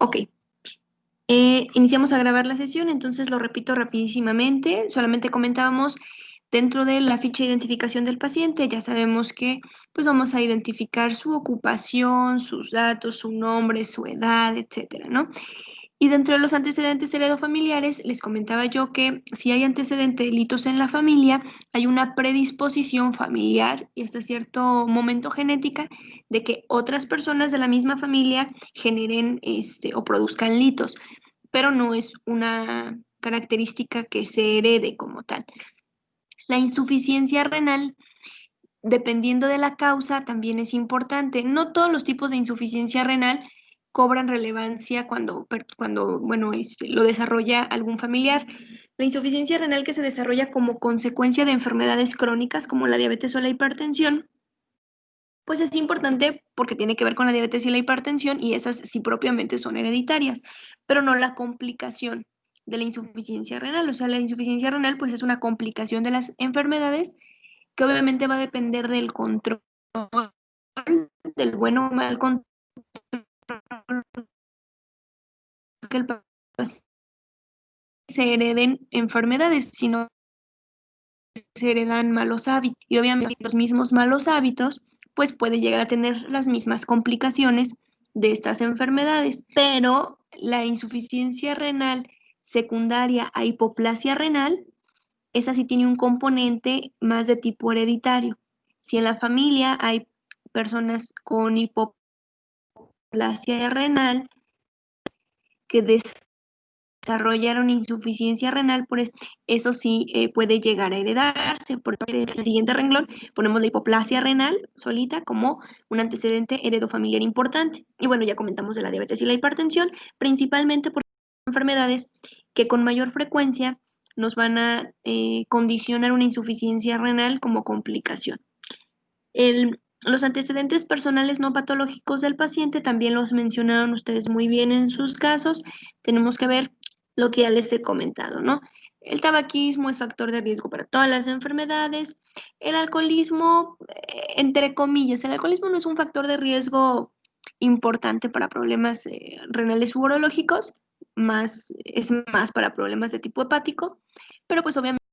Ok, iniciamos a grabar la sesión, entonces lo repito rapidísimamente. Solamente comentábamos dentro de la ficha de identificación del paciente, ya sabemos que pues vamos a identificar su ocupación, sus datos, su nombre, su edad, etcétera, ¿no? Y dentro de los antecedentes heredofamiliares, les comentaba yo que si hay antecedentes de delitos en la familia, hay una predisposición familiar y hasta cierto momento genética de que otras personas de la misma familia generen o produzcan litos, pero no es una característica que se herede como tal. La insuficiencia renal, dependiendo de la causa, también es importante. No todos los tipos de insuficiencia renal cobran relevancia cuando lo desarrolla algún familiar. La insuficiencia renal que se desarrolla como consecuencia de enfermedades crónicas como la diabetes o la hipertensión, pues es importante porque tiene que ver con la diabetes y la hipertensión y esas sí propiamente son hereditarias, pero no la complicación de la insuficiencia renal. O sea, la insuficiencia renal pues es una complicación de las enfermedades que obviamente va a depender del control, del bueno o mal control que el paciente se hereden enfermedades, sino se heredan malos hábitos. Y obviamente los mismos malos hábitos, pues puede llegar a tener las mismas complicaciones de estas enfermedades. Pero la insuficiencia renal secundaria a hipoplasia renal, esa sí tiene un componente más de tipo hereditario. Si en la familia hay personas con hipoplasia renal que desarrollaron insuficiencia renal, eso sí puede llegar a heredarse. Por el siguiente renglón ponemos la hipoplasia renal solita como un antecedente heredofamiliar importante. Y bueno, ya comentamos de la diabetes y la hipertensión, principalmente por enfermedades que con mayor frecuencia nos van a condicionar una insuficiencia renal como complicación. Los antecedentes personales no patológicos del paciente también los mencionaron ustedes muy bien en sus casos. Tenemos que ver lo que ya les he comentado, ¿no? El tabaquismo es factor de riesgo para todas las enfermedades. El alcoholismo, entre comillas, el alcoholismo no es un factor de riesgo importante para problemas renales u urológicos, es más para problemas de tipo hepático, pero pues obviamente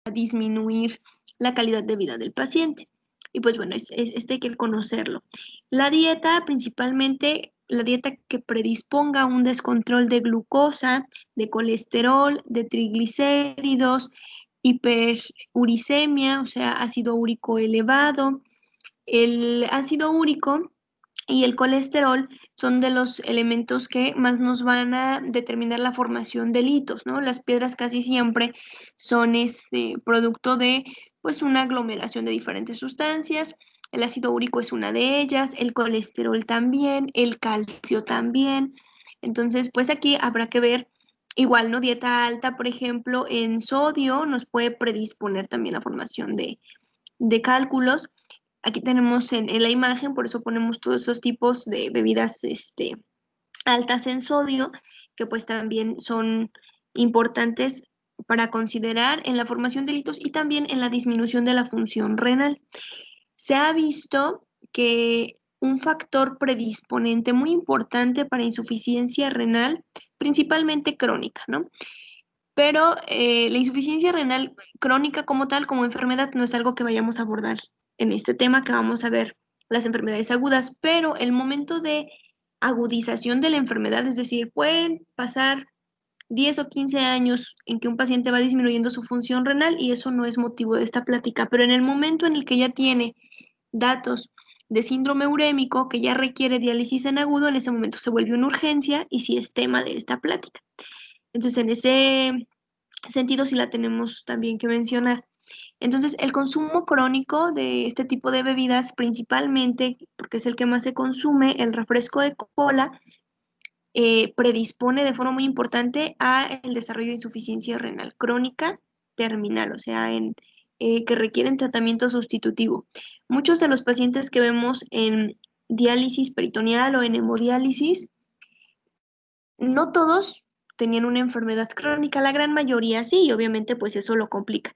va a disminuir la calidad de vida del paciente. Y pues bueno, este hay que conocerlo. La dieta, principalmente la dieta que predisponga a un descontrol de glucosa, de colesterol, de triglicéridos, hiperuricemia, o sea, ácido úrico elevado. El ácido úrico y el colesterol son de los elementos que más nos van a determinar la formación de litos, ¿no? Las piedras casi siempre son producto de pues una aglomeración de diferentes sustancias. El ácido úrico es una de ellas, el colesterol también, el calcio también. Entonces, pues aquí habrá que ver, igual, ¿no? Dieta alta, por ejemplo, en sodio nos puede predisponer también a formación de cálculos. Aquí tenemos en la imagen, por eso ponemos todos esos tipos de bebidas altas en sodio, que pues también son importantes para considerar en la formación de litos y también en la disminución de la función renal. Se ha visto que un factor predisponente muy importante para insuficiencia renal, principalmente crónica, ¿no? Pero la insuficiencia renal crónica como tal, como enfermedad, no es algo que vayamos a abordar en este tema, que vamos a ver las enfermedades agudas, pero el momento de agudización de la enfermedad, es decir, pueden pasar 10 o 15 años en que un paciente va disminuyendo su función renal y eso no es motivo de esta plática, pero en el momento en el que ya tiene datos de síndrome urémico que ya requiere diálisis en agudo, en ese momento se vuelve una urgencia y sí es tema de esta plática. Entonces, en ese sentido sí la tenemos también que mencionar. Entonces, el consumo crónico de este tipo de bebidas, principalmente porque es el que más se consume, el refresco de cola, predispone de forma muy importante a el desarrollo de insuficiencia renal crónica terminal, o sea, que requieren tratamiento sustitutivo. Muchos de los pacientes que vemos en diálisis peritoneal o en hemodiálisis, no todos tenían una enfermedad crónica, la gran mayoría sí, y obviamente pues eso lo complica.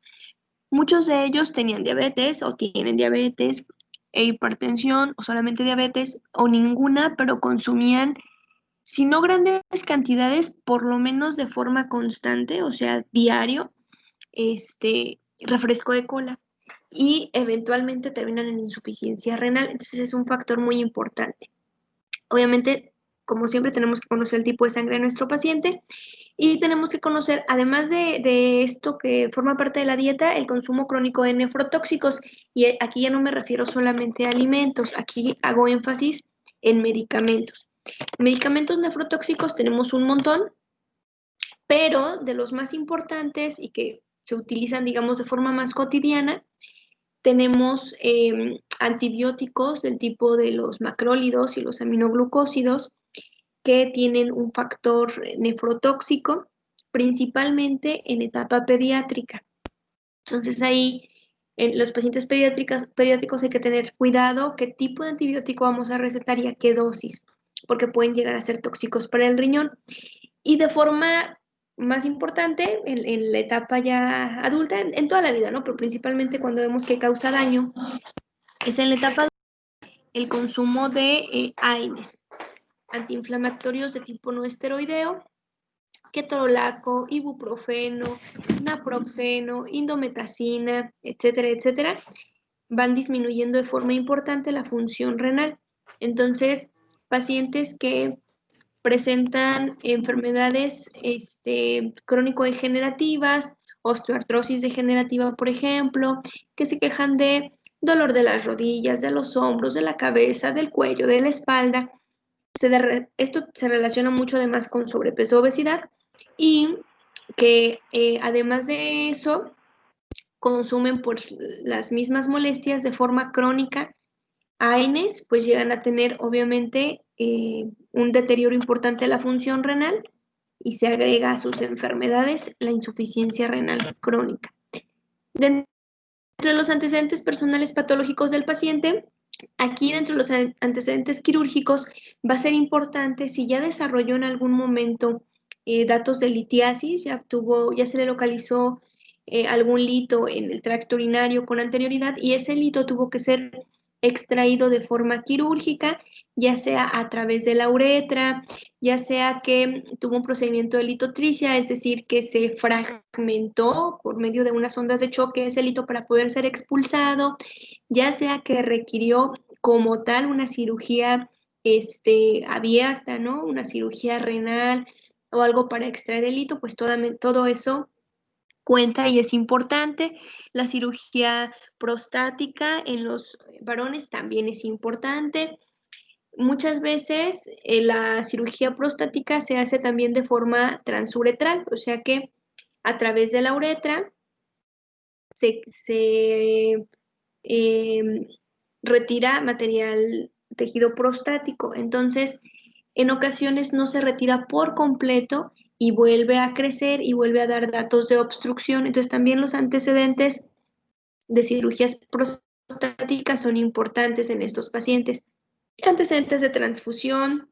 Muchos de ellos tenían diabetes o tienen diabetes e hipertensión o solamente diabetes o ninguna, pero consumían Si no grandes cantidades, por lo menos de forma constante, o sea, diario, refresco de cola y eventualmente terminan en insuficiencia renal. Entonces es un factor muy importante. Obviamente, como siempre, tenemos que conocer el tipo de sangre de nuestro paciente y tenemos que conocer, además de esto que forma parte de la dieta, el consumo crónico de nefrotóxicos. Y aquí ya no me refiero solamente a alimentos, aquí hago énfasis en medicamentos. Medicamentos nefrotóxicos tenemos un montón, pero de los más importantes y que se utilizan, digamos, de forma más cotidiana, tenemos antibióticos del tipo de los macrólidos y los aminoglucósidos que tienen un factor nefrotóxico, principalmente en etapa pediátrica. Entonces ahí en los pacientes pediátricos hay que tener cuidado qué tipo de antibiótico vamos a recetar y a qué dosis, porque pueden llegar a ser tóxicos para el riñón. Y de forma más importante, en la etapa ya adulta, en toda la vida, ¿no? Pero principalmente cuando vemos que causa daño, es en la etapa el consumo de AINES, antiinflamatorios de tipo no esteroideo, ketorolaco, ibuprofeno, naproxeno, indometacina, etcétera, etcétera, van disminuyendo de forma importante la función renal. Entonces, pacientes que presentan enfermedades crónico-degenerativas, osteoartrosis degenerativa, por ejemplo, que se quejan de dolor de las rodillas, de los hombros, de la cabeza, del cuello, de la espalda. Esto se relaciona mucho además con sobrepeso, obesidad y que además de eso consumen por las mismas molestias de forma crónica AINES, pues llegan a tener obviamente un deterioro importante de la función renal y se agrega a sus enfermedades la insuficiencia renal crónica. Dentro de los antecedentes personales patológicos del paciente, aquí dentro de los antecedentes quirúrgicos va a ser importante si ya desarrolló en algún momento datos de litiasis, ya se le localizó algún lito en el tracto urinario con anterioridad y ese lito tuvo que ser extraído de forma quirúrgica, ya sea a través de la uretra, ya sea que tuvo un procedimiento de litotricia, es decir, que se fragmentó por medio de unas ondas de choque ese lito para poder ser expulsado, ya sea que requirió como tal una cirugía abierta, ¿no? Una cirugía renal o algo para extraer el hito, pues todo eso cuenta y es importante. La cirugía prostática en los varones también es importante. Muchas veces la cirugía prostática se hace también de forma transuretral, o sea que a través de la uretra se retira material tejido prostático. Entonces, en ocasiones no se retira por completo y vuelve a crecer y vuelve a dar datos de obstrucción. Entonces, también los antecedentes de cirugías prostáticas son importantes en estos pacientes. Antecedentes de transfusión,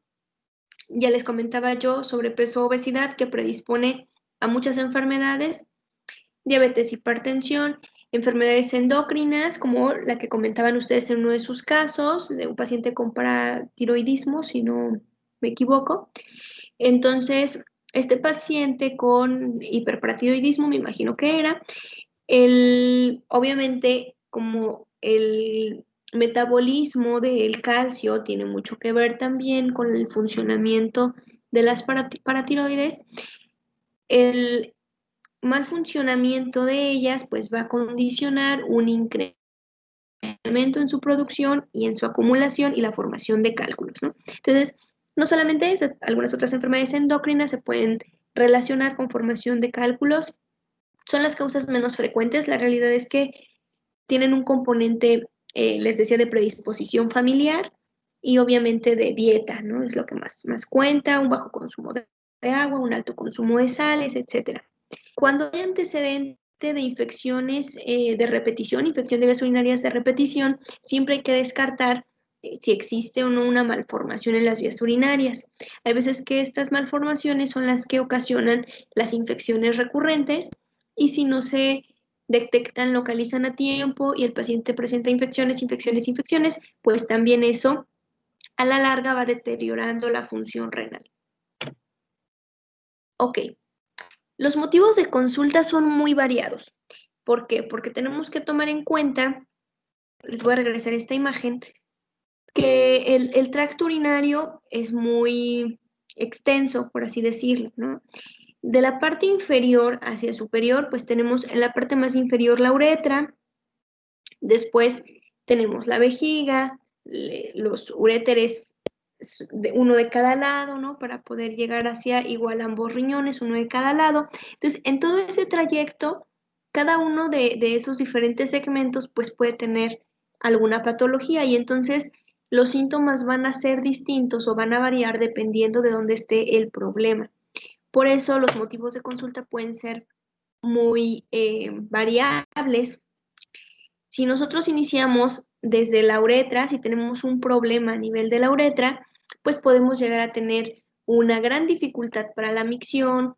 ya les comentaba yo, sobrepeso, obesidad que predispone a muchas enfermedades, diabetes, hipertensión, enfermedades endocrinas, como la que comentaban ustedes en uno de sus casos, de un paciente con paratiroidismo, si no me equivoco. Entonces, este paciente con hiperparatiroidismo, me imagino que era, obviamente, como el metabolismo del calcio tiene mucho que ver también con el funcionamiento de las paratiroides, el mal funcionamiento de ellas pues va a condicionar un incremento en su producción y en su acumulación y la formación de cálculos, ¿no? Entonces, no solamente eso, algunas otras enfermedades endocrinas se pueden relacionar con formación de cálculos. Son las causas menos frecuentes. La realidad es que tienen un componente, les decía, de predisposición familiar y obviamente de dieta, ¿no? Es lo que más cuenta, un bajo consumo de agua, un alto consumo de sales, etcétera. Cuando hay antecedente de infecciones de repetición, infección de vías urinarias de repetición, siempre hay que descartar si existe o no una malformación en las vías urinarias. Hay veces que estas malformaciones son las que ocasionan las infecciones recurrentes y si no se detectan, localizan a tiempo y el paciente presenta infecciones, pues también eso a la larga va deteriorando la función renal. Ok, los motivos de consulta son muy variados. ¿Por qué? Porque tenemos que tomar en cuenta, les voy a regresar esta imagen, que el tracto urinario es muy extenso, por así decirlo, ¿no? De la parte inferior hacia superior, pues tenemos en la parte más inferior la uretra, después tenemos la vejiga, los uréteres, uno de cada lado, ¿no? Para poder llegar hacia igual ambos riñones, uno de cada lado. Entonces, en todo ese trayecto, cada uno de esos diferentes segmentos, pues puede tener alguna patología y entonces los síntomas van a ser distintos o van a variar dependiendo de dónde esté el problema. Por eso los motivos de consulta pueden ser muy variables. Si nosotros iniciamos desde la uretra, si tenemos un problema a nivel de la uretra, pues podemos llegar a tener una gran dificultad para la micción,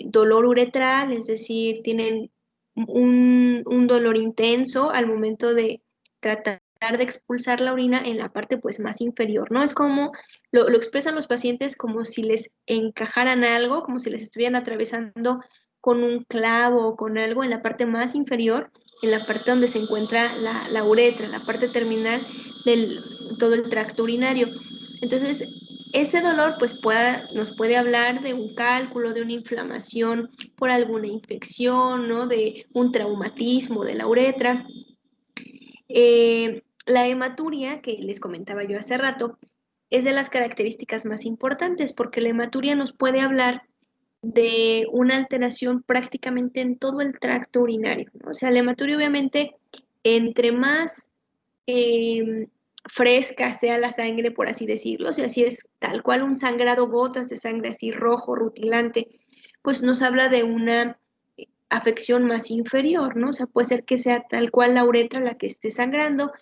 dolor uretral, es decir, tienen un dolor intenso al momento de tratar de expulsar la orina en la parte pues más inferior, ¿no? Es como lo expresan los pacientes como si les encajaran algo, como si les estuvieran atravesando con un clavo o con algo en la parte más inferior, en la parte donde se encuentra la uretra, en la parte terminal del todo el tracto urinario. Entonces, ese dolor pues nos puede hablar de un cálculo, de una inflamación por alguna infección, ¿no? De un traumatismo de la uretra. La hematuria, que les comentaba yo hace rato, es de las características más importantes porque la hematuria nos puede hablar de una alteración prácticamente en todo el tracto urinario, ¿no? O sea, la hematuria obviamente, entre más eh, fresca sea la sangre, por así decirlo, o sea, si es tal cual un sangrado, gotas de sangre así rojo, rutilante, pues nos habla de una afección más inferior, ¿no? O sea, puede ser que sea tal cual la uretra la que esté sangrando,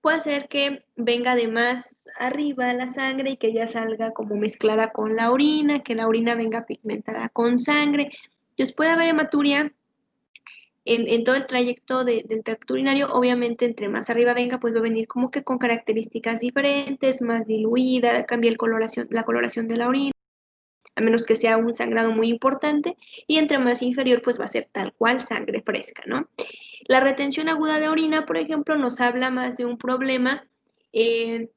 puede ser que venga de más arriba la sangre y que ya salga como mezclada con la orina, que la orina venga pigmentada con sangre. Entonces puede haber hematuria en todo el trayecto del tracto urinario. Obviamente, entre más arriba venga, pues va a venir como que con características diferentes, más diluida, cambia la coloración de la orina, a menos que sea un sangrado muy importante, y entre más inferior, pues va a ser tal cual sangre fresca, ¿no? La retención aguda de orina, por ejemplo, nos habla más de un problema eh,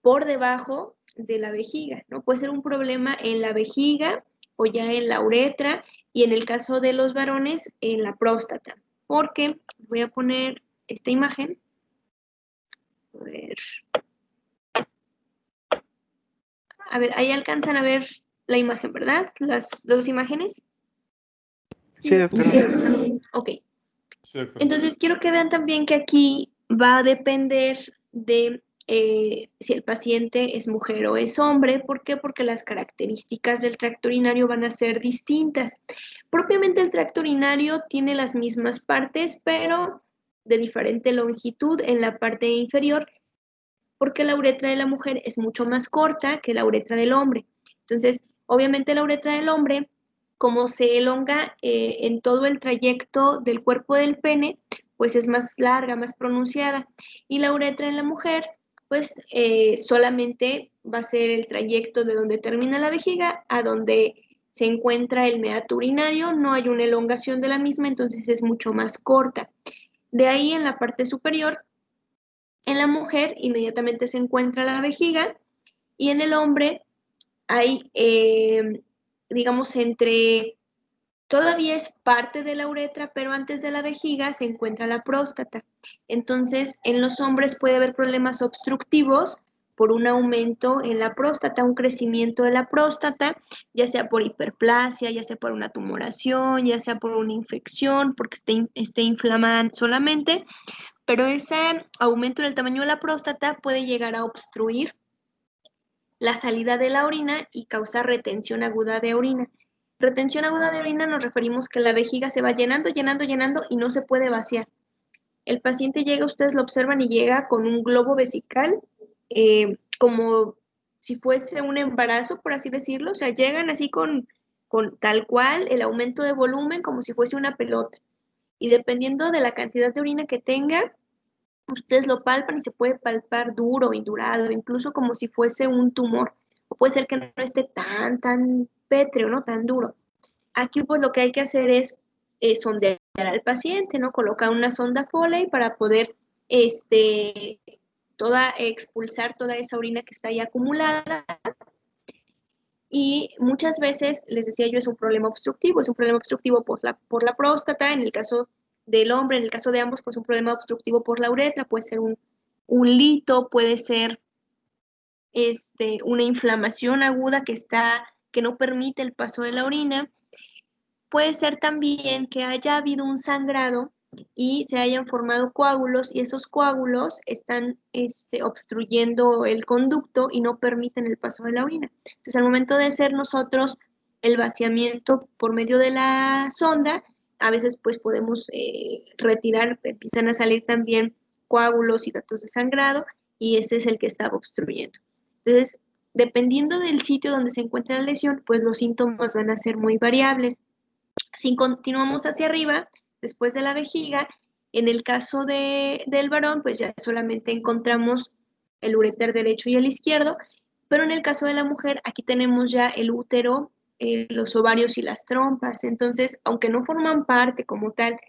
por debajo de la vejiga, ¿no? Puede ser un problema en la vejiga o ya en la uretra y en el caso de los varones en la próstata. Porque voy a poner esta imagen. A ver, ahí alcanzan a ver la imagen, ¿verdad? Las dos imágenes. Sí, doctora. Ok. Sí, doctora. Entonces quiero que vean también que aquí va a depender de si el paciente es mujer o es hombre. ¿Por qué? Porque las características del tracto urinario van a ser distintas. Propiamente el tracto urinario tiene las mismas partes, pero de diferente longitud en la parte inferior, porque la uretra de la mujer es mucho más corta que la uretra del hombre. Entonces, obviamente la uretra del hombre, como se elonga en todo el trayecto del cuerpo del pene, pues es más larga, más pronunciada. Y la uretra en la mujer, pues solamente va a ser el trayecto de donde termina la vejiga a donde se encuentra el meato urinario, no hay una elongación de la misma, entonces es mucho más corta. De ahí en la parte superior, en la mujer inmediatamente se encuentra la vejiga y en el hombre hay, digamos, todavía es parte de la uretra, pero antes de la vejiga se encuentra la próstata. Entonces, en los hombres puede haber problemas obstructivos por un aumento en la próstata, un crecimiento de la próstata, ya sea por hiperplasia, ya sea por una tumoración, ya sea por una infección, porque esté inflamada solamente, pero ese aumento en el tamaño de la próstata puede llegar a obstruir la salida de la orina y causar retención aguda de orina. Retención aguda de orina nos referimos que la vejiga se va llenando, llenando, llenando y no se puede vaciar. El paciente llega, ustedes lo observan y llega con un globo vesical, como si fuese un embarazo, por así decirlo, o sea, llegan así con tal cual el aumento de volumen como si fuese una pelota. Y dependiendo de la cantidad de orina que tenga, ustedes lo palpan y se puede palpar duro, indurado, incluso como si fuese un tumor. O puede ser que no esté tan pétreo, ¿no? Tan duro. Aquí pues lo que hay que hacer es sondear al paciente, ¿no? Colocar una sonda Foley para poder expulsar toda esa orina que está ahí acumulada. Y muchas veces, les decía yo, es un problema obstructivo por la próstata, en el caso del hombre, en el caso de ambos, pues un problema obstructivo por la uretra, puede ser un lito, puede ser una inflamación aguda que no permite el paso de la orina. Puede ser también que haya habido un sangrado y se hayan formado coágulos y esos coágulos están obstruyendo el conducto y no permiten el paso de la orina. Entonces, al momento de hacer nosotros el vaciamiento por medio de la sonda, a veces pues podemos retirar, empiezan a salir también coágulos y datos de sangrado y ese es el que estaba obstruyendo. Entonces, dependiendo del sitio donde se encuentra la lesión, pues los síntomas van a ser muy variables. Si continuamos hacia arriba, después de la vejiga, en el caso del varón, pues ya solamente encontramos el uréter derecho y el izquierdo, pero en el caso de la mujer, aquí tenemos ya el útero, los ovarios y las trompas. Entonces, aunque no forman parte como tal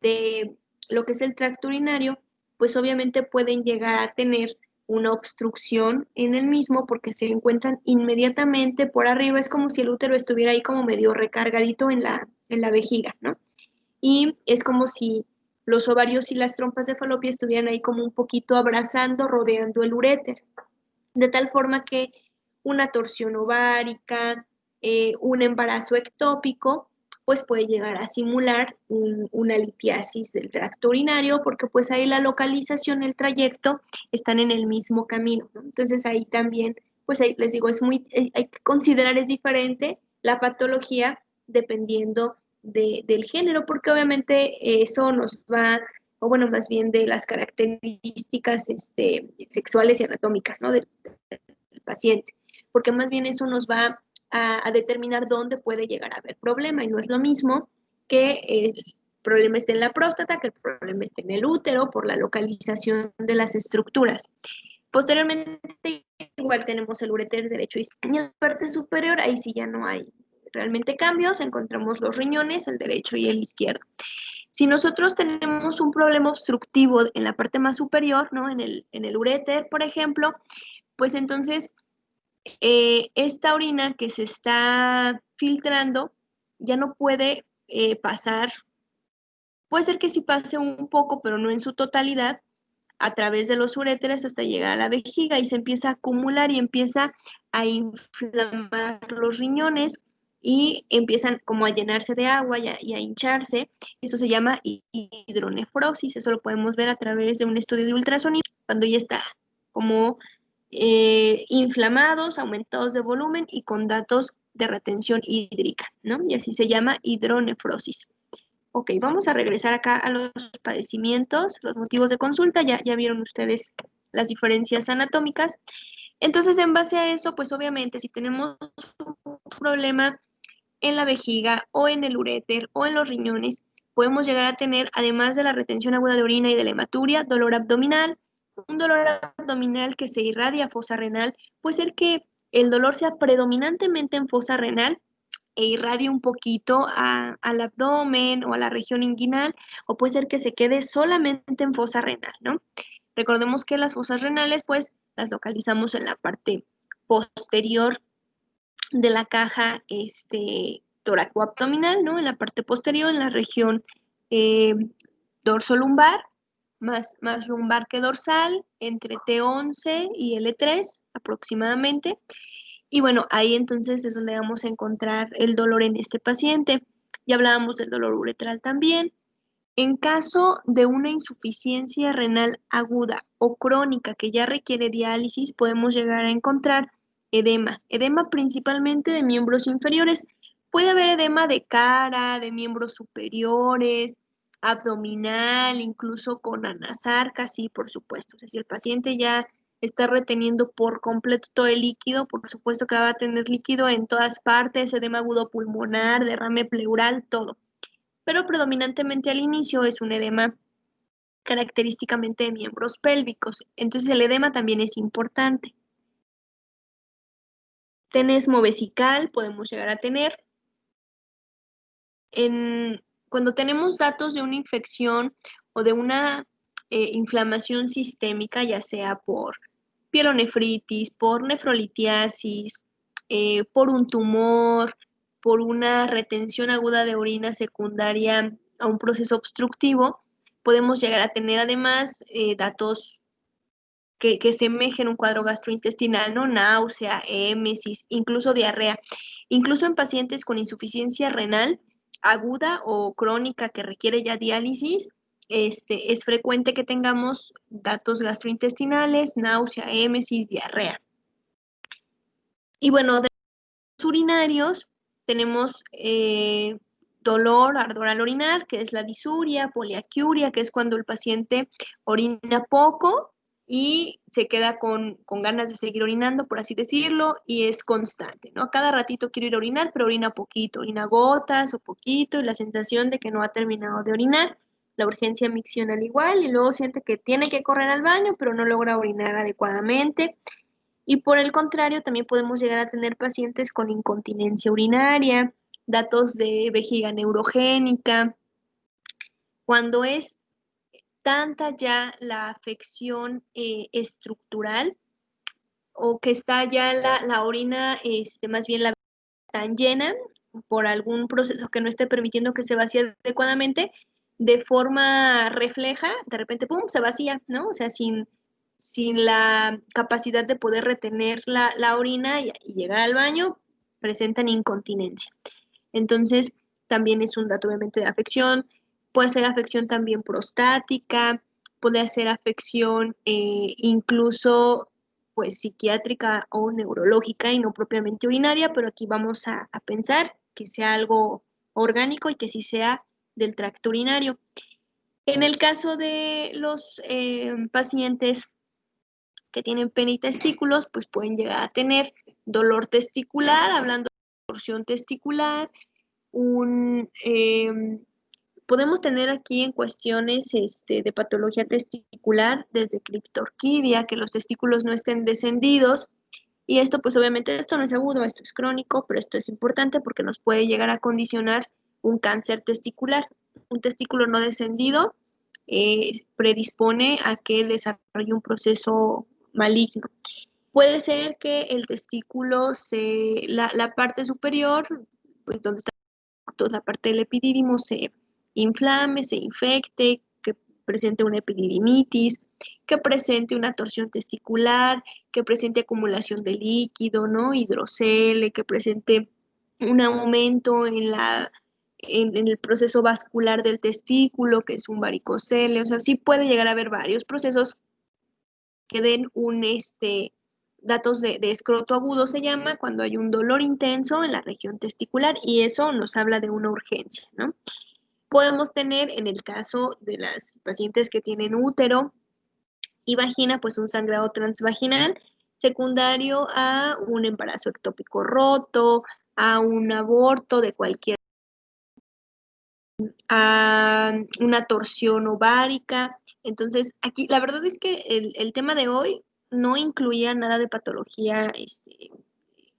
de lo que es el tracto urinario, pues obviamente pueden llegar a tener una obstrucción en el mismo porque se encuentran inmediatamente por arriba, es como si el útero estuviera ahí como medio recargadito en la vejiga, ¿no? Y es como si los ovarios y las trompas de falopio estuvieran ahí como un poquito abrazando, rodeando el uréter, de tal forma que una torsión ovárica, un embarazo ectópico, pues puede llegar a simular una litiasis del tracto urinario, porque pues ahí la localización, el trayecto, están en el mismo camino, ¿no? Entonces ahí también, pues ahí les digo, hay que considerar es diferente la patología dependiendo del género, porque obviamente eso nos va, o bueno, más bien de las características sexuales y anatómicas, ¿no? Del paciente, porque más bien eso nos va a determinar dónde puede llegar a haber problema y no es lo mismo que el problema esté en la próstata, que el problema esté en el útero por la localización de las estructuras. Posteriormente, igual tenemos el uréter derecho y en la parte superior, ahí sí ya no hay realmente cambios, encontramos los riñones, el derecho y el izquierdo. Si nosotros tenemos un problema obstructivo en la parte más superior, ¿no? En el uréter, por ejemplo, pues entonces esta orina que se está filtrando ya no puede pasar, puede ser que sí pase un poco, pero no en su totalidad, a través de los uréteres hasta llegar a la vejiga y se empieza a acumular y empieza a inflamar los riñones y empiezan como a llenarse de agua y a hincharse. Eso se llama hidronefrosis. Eso lo podemos ver a través de un estudio de ultrasonido cuando ya está como inflamados, aumentados de volumen y con datos de retención hídrica, ¿no? Y así se llama hidronefrosis. Ok, vamos a regresar acá a los padecimientos, los motivos de consulta. Ya vieron ustedes las diferencias anatómicas. Entonces, en base a eso, pues obviamente, si tenemos un problema en la vejiga o en el uréter o en los riñones, podemos llegar a tener, además de la retención aguda de orina y de la hematuria, dolor abdominal. Un dolor abdominal que se irradia a fosa renal. Puede ser que el dolor sea predominantemente en fosa renal e irradie un poquito al abdomen o a la región inguinal, o puede ser que se quede solamente en fosa renal, ¿no? Recordemos que las fosas renales, pues, las localizamos en la parte posterior de la caja toracoabdominal, ¿no? En la parte posterior, en la región eh, dorsolumbar, más lumbar que dorsal, entre T11 y L3 aproximadamente. Y bueno, ahí entonces es donde vamos a encontrar el dolor en este paciente. Ya hablábamos del dolor uretral también. En caso de una insuficiencia renal aguda o crónica que ya requiere diálisis, podemos llegar a encontrar edema. Edema principalmente de miembros inferiores. Puede haber edema de cara, de miembros superiores, abdominal, incluso con anasarca, sí, por supuesto. O sea, si el paciente ya está reteniendo por completo todo el líquido, por supuesto que va a tener líquido en todas partes, edema agudo pulmonar, derrame pleural, todo. Pero predominantemente al inicio es un edema característicamente de miembros pélvicos. Entonces el edema también es importante. tenesmo vesical podemos llegar a tener. Cuando tenemos datos de una infección o de una inflamación sistémica, ya sea por pielonefritis, por nefrolitiasis, por un tumor, por una retención aguda de orina secundaria a un proceso obstructivo, podemos llegar a tener además datos que semejen un cuadro gastrointestinal, ¿no? Náusea, émesis, incluso diarrea. Incluso en pacientes con insuficiencia renal aguda o crónica que requiere ya diálisis, es frecuente que tengamos datos gastrointestinales, náusea, émesis, diarrea. Y bueno, de los urinarios tenemos dolor, ardor al orinar, que es la disuria, poliaquiuria, que es cuando el paciente orina poco y se queda con ganas de seguir orinando, por así decirlo, y es constante, ¿no? Cada ratito quiere ir a orinar, pero orina poquito, orina gotas o poquito, y la sensación de que no ha terminado de orinar, la urgencia miccional igual, y luego siente que tiene que correr al baño, pero no logra orinar adecuadamente. Y por el contrario, también podemos llegar a tener pacientes con incontinencia urinaria, datos de vejiga neurogénica, cuando es tanta ya la afección estructural o que está ya la orina, más bien la tan llena por algún proceso que no esté permitiendo que se vacíe adecuadamente, de forma refleja, de repente, ¡pum!, se vacía, ¿no? O sea, sin la capacidad de poder retener la orina y llegar al baño, presentan incontinencia. Entonces, también es un dato obviamente de afección. Puede ser afección también prostática, puede ser afección incluso pues psiquiátrica o neurológica y no propiamente urinaria, pero aquí vamos a pensar que sea algo orgánico y que sí sea del tracto urinario. En el caso de los pacientes que tienen pene y testículos, pues pueden llegar a tener dolor testicular, hablando de torsión testicular, podemos tener aquí en cuestiones de patología testicular, desde criptorquidia, que los testículos no estén descendidos, y esto pues obviamente esto no es agudo, esto es crónico, pero esto es importante porque nos puede llegar a condicionar un cáncer testicular. Un testículo no descendido predispone a que desarrolle un proceso maligno. Puede ser que el testículo, la parte superior, pues donde está toda la parte del epidídimo, se inflame, se infecte, que presente una epididimitis, que presente una torsión testicular, que presente acumulación de líquido, ¿no? Hidrocele, que presente un aumento en el proceso vascular del testículo, que es un varicocele, o sea, sí puede llegar a haber varios procesos que den datos de escroto agudo se llama, cuando hay un dolor intenso en la región testicular y eso nos habla de una urgencia, ¿no? Podemos tener, en el caso de las pacientes que tienen útero y vagina, pues un sangrado transvaginal secundario a un embarazo ectópico roto, a un aborto de cualquier, a una torsión ovárica. Entonces, aquí la verdad es que el tema de hoy no incluía nada de patología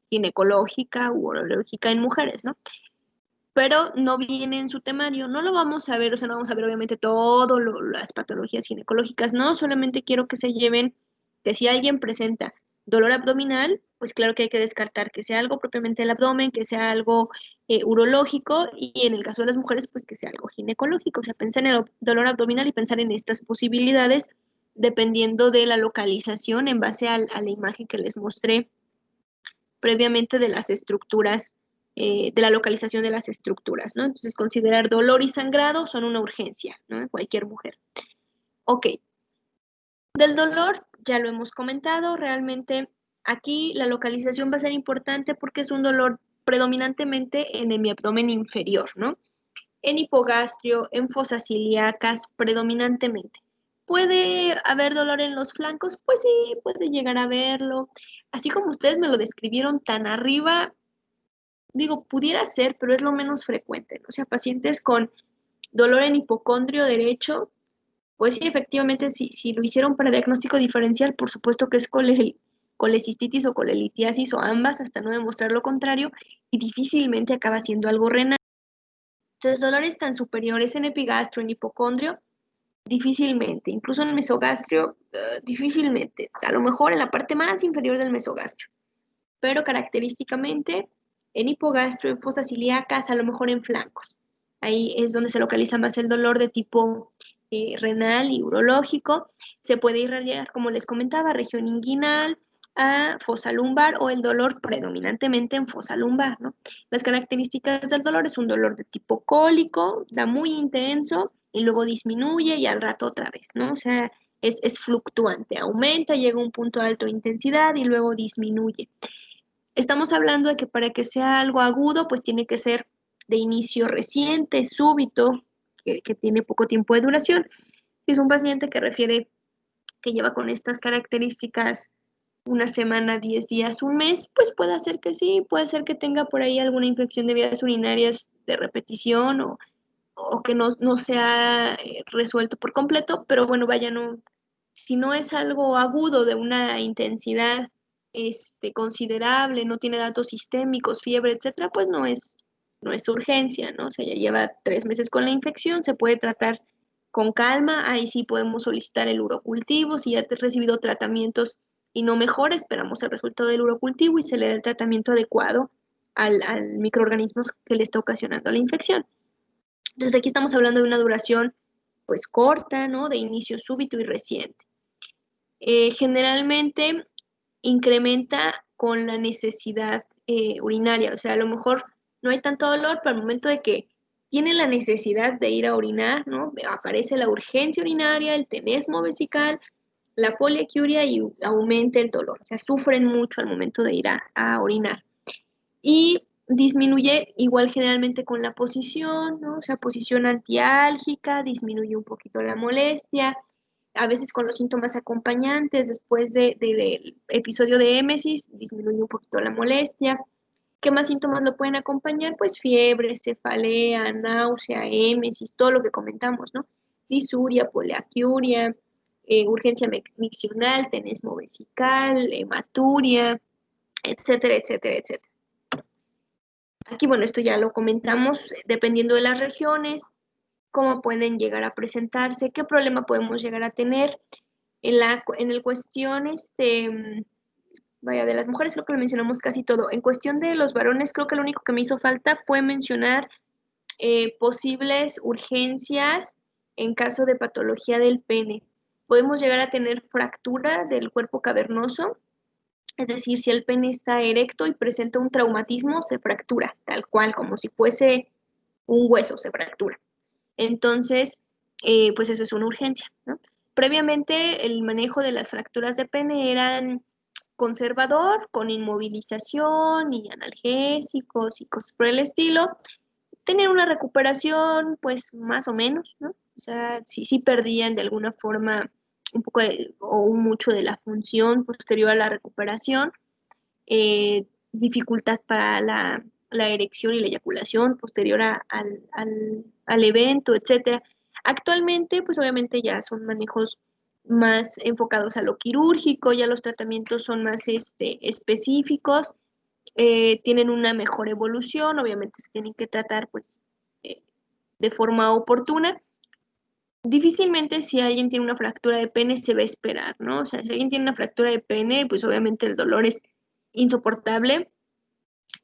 ginecológica u urológica en mujeres, ¿no? Pero no viene en su temario, no lo vamos a ver, o sea, no vamos a ver obviamente todas las patologías ginecológicas, no, solamente quiero que se lleven que si alguien presenta dolor abdominal, pues claro que hay que descartar que sea algo propiamente del abdomen, que sea algo urológico y en el caso de las mujeres, pues que sea algo ginecológico, o sea, pensar en el dolor abdominal y pensar en estas posibilidades dependiendo de la localización en base a la imagen que les mostré previamente de las estructuras, de la localización de las estructuras, ¿no? Entonces, considerar dolor y sangrado son una urgencia, ¿no? En cualquier mujer. Ok. Del dolor, ya lo hemos comentado, realmente aquí la localización va a ser importante porque es un dolor predominantemente en mi abdomen inferior, ¿no? En hipogastrio, en fosas ilíacas, predominantemente. ¿Puede haber dolor en los flancos? Pues sí, puede llegar a haberlo. Así como ustedes me lo describieron tan arriba, digo, pudiera ser, pero es lo menos frecuente, ¿no? O sea, pacientes con dolor en hipocondrio derecho, pues sí, efectivamente, si lo hicieron para diagnóstico diferencial, por supuesto que es colecistitis o colelitiasis o ambas, hasta no demostrar lo contrario, y difícilmente acaba siendo algo renal. Entonces, dolores tan superiores en epigastro, en hipocondrio, difícilmente, incluso en el mesogastrio, difícilmente, a lo mejor en la parte más inferior del mesogastrio, pero característicamente en hipogastrio, en fosas ilíacas, a lo mejor en flancos. Ahí es donde se localiza más el dolor de tipo renal y urológico. Se puede irradiar, como les comentaba, región inguinal a fosa lumbar o el dolor predominantemente en fosa lumbar, ¿no? Las características del dolor es un dolor de tipo cólico, da muy intenso y luego disminuye y al rato otra vez, ¿no? O sea, es fluctuante, aumenta, llega a un punto de alta intensidad y luego disminuye. Estamos hablando de que para que sea algo agudo, pues tiene que ser de inicio reciente, súbito, que tiene poco tiempo de duración. Si es un paciente que refiere que lleva con estas características una semana, 10 días, un mes, pues puede ser que sí, puede ser que tenga por ahí alguna infección de vías urinarias de repetición o que no se ha resuelto por completo, pero bueno, vaya, no, si no es algo agudo de una intensidad considerable, no tiene datos sistémicos, fiebre, etcétera, pues no es urgencia, ¿no? O sea, ya lleva 3 meses con la infección, se puede tratar con calma, ahí sí podemos solicitar el urocultivo, si ya ha recibido tratamientos y no mejora, esperamos el resultado del urocultivo y se le da el tratamiento adecuado al microorganismo que le está ocasionando la infección. Entonces aquí estamos hablando de una duración pues corta, ¿no? De inicio súbito y reciente. Generalmente incrementa con la necesidad urinaria, o sea, a lo mejor no hay tanto dolor, pero al momento de que tiene la necesidad de ir a orinar, ¿no? Aparece la urgencia urinaria, el tenesmo vesical, la poliaquiuria y aumenta el dolor, o sea, sufren mucho al momento de ir a orinar. Y disminuye igual generalmente con la posición, ¿no? O sea, posición antiálgica, disminuye un poquito la molestia, a veces con los síntomas acompañantes, después del episodio de émesis, disminuye un poquito la molestia. ¿Qué más síntomas lo pueden acompañar? Pues fiebre, cefalea, náusea, émesis, todo lo que comentamos, ¿no? Disuria, poliaquiuria, urgencia miccional, tenesmo vesical, hematuria, etcétera, etcétera, etcétera. Aquí, bueno, esto ya lo comentamos, dependiendo de las regiones, cómo pueden llegar a presentarse, qué problema podemos llegar a tener. En el cuestión, vaya, de las mujeres creo que lo mencionamos casi todo. En cuestión de los varones, creo que lo único que me hizo falta fue mencionar posibles urgencias en caso de patología del pene. Podemos llegar a tener fractura del cuerpo cavernoso, es decir, si el pene está erecto y presenta un traumatismo, se fractura, tal cual, como si fuese un hueso, se fractura. Entonces, pues eso es una urgencia, ¿no? Previamente, el manejo de las fracturas de pene eran conservador, con inmovilización y analgésicos y cosas por el estilo. Tenían una recuperación, pues más o menos, ¿no? O sea, sí perdían de alguna forma un poco o mucho de la función posterior a la recuperación, dificultad para la erección y la eyaculación posterior al evento, etcétera. Actualmente, pues obviamente ya son manejos más enfocados a lo quirúrgico, ya los tratamientos son más específicos, tienen una mejor evolución, obviamente se tienen que tratar pues eh, de forma oportuna. Difícilmente si alguien tiene una fractura de pene se va a esperar, ¿no? O sea, si alguien tiene una fractura de pene, pues obviamente el dolor es insoportable,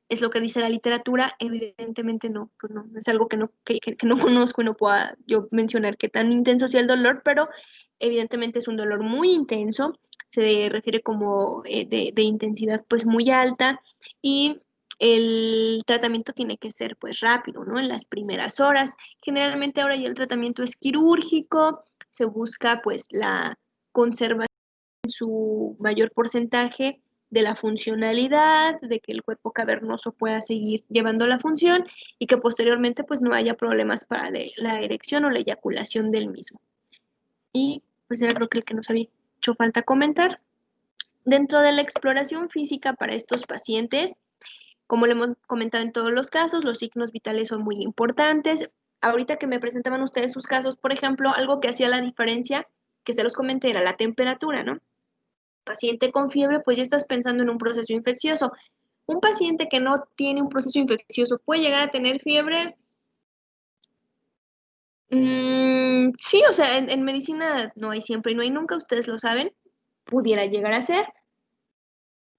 es lo que dice la literatura, evidentemente no, pues no, es algo que no conozco y no pueda yo mencionar qué tan intenso sea el dolor, pero evidentemente es un dolor muy intenso, se refiere como de intensidad pues muy alta y el tratamiento tiene que ser pues rápido, ¿no? En las primeras horas. Generalmente ahora ya el tratamiento es quirúrgico, se busca pues la conservación en su mayor porcentaje de la funcionalidad, de que el cuerpo cavernoso pueda seguir llevando la función y que posteriormente pues no haya problemas para la erección o la eyaculación del mismo. Y pues era creo que el que nos había hecho falta comentar. Dentro de la exploración física para estos pacientes, como le hemos comentado en todos los casos, los signos vitales son muy importantes. Ahorita que me presentaban ustedes sus casos, por ejemplo, algo que hacía la diferencia, que se los comenté, era la temperatura, ¿no? Paciente con fiebre, pues ya estás pensando en un proceso infeccioso. Un paciente que no tiene un proceso infeccioso puede llegar a tener fiebre. Sí, o sea, en medicina no hay siempre y no hay nunca, ustedes lo saben. Pudiera llegar a ser.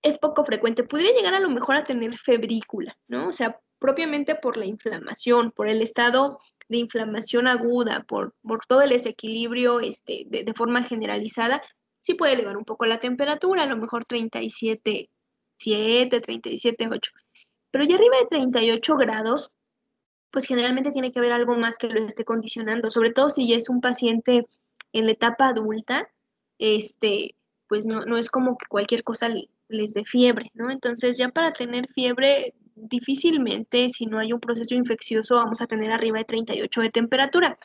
Es poco frecuente. Pudiera llegar a lo mejor a tener febrícula, ¿no? O sea, propiamente por la inflamación, por el estado de inflamación aguda, por todo el desequilibrio de forma generalizada, sí puede elevar un poco la temperatura, a lo mejor 37,7, 37,8. Pero ya arriba de 38 grados, pues generalmente tiene que haber algo más que lo esté condicionando, sobre todo si ya es un paciente en la etapa adulta, pues no es como que cualquier cosa les dé fiebre, ¿no? Entonces ya para tener fiebre, difícilmente si no hay un proceso infeccioso vamos a tener arriba de 38 de temperatura.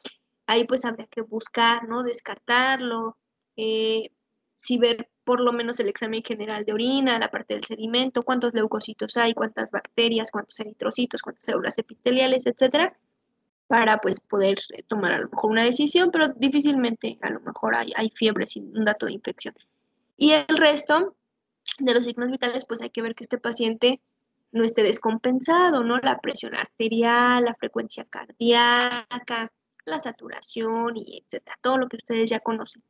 Ahí pues habría que buscar, ¿no? Descartarlo, eh, si ver por lo menos el examen general de orina, la parte del sedimento, cuántos leucocitos hay, cuántas bacterias, cuántos eritrocitos, cuántas células epiteliales, etcétera, para pues poder tomar a lo mejor una decisión, pero difícilmente a lo mejor hay fiebre sin un dato de infección. Y el resto de los signos vitales, pues hay que ver que este paciente no esté descompensado, ¿no? La presión arterial, la frecuencia cardíaca, la saturación y etcétera, todo lo que ustedes ya conocen.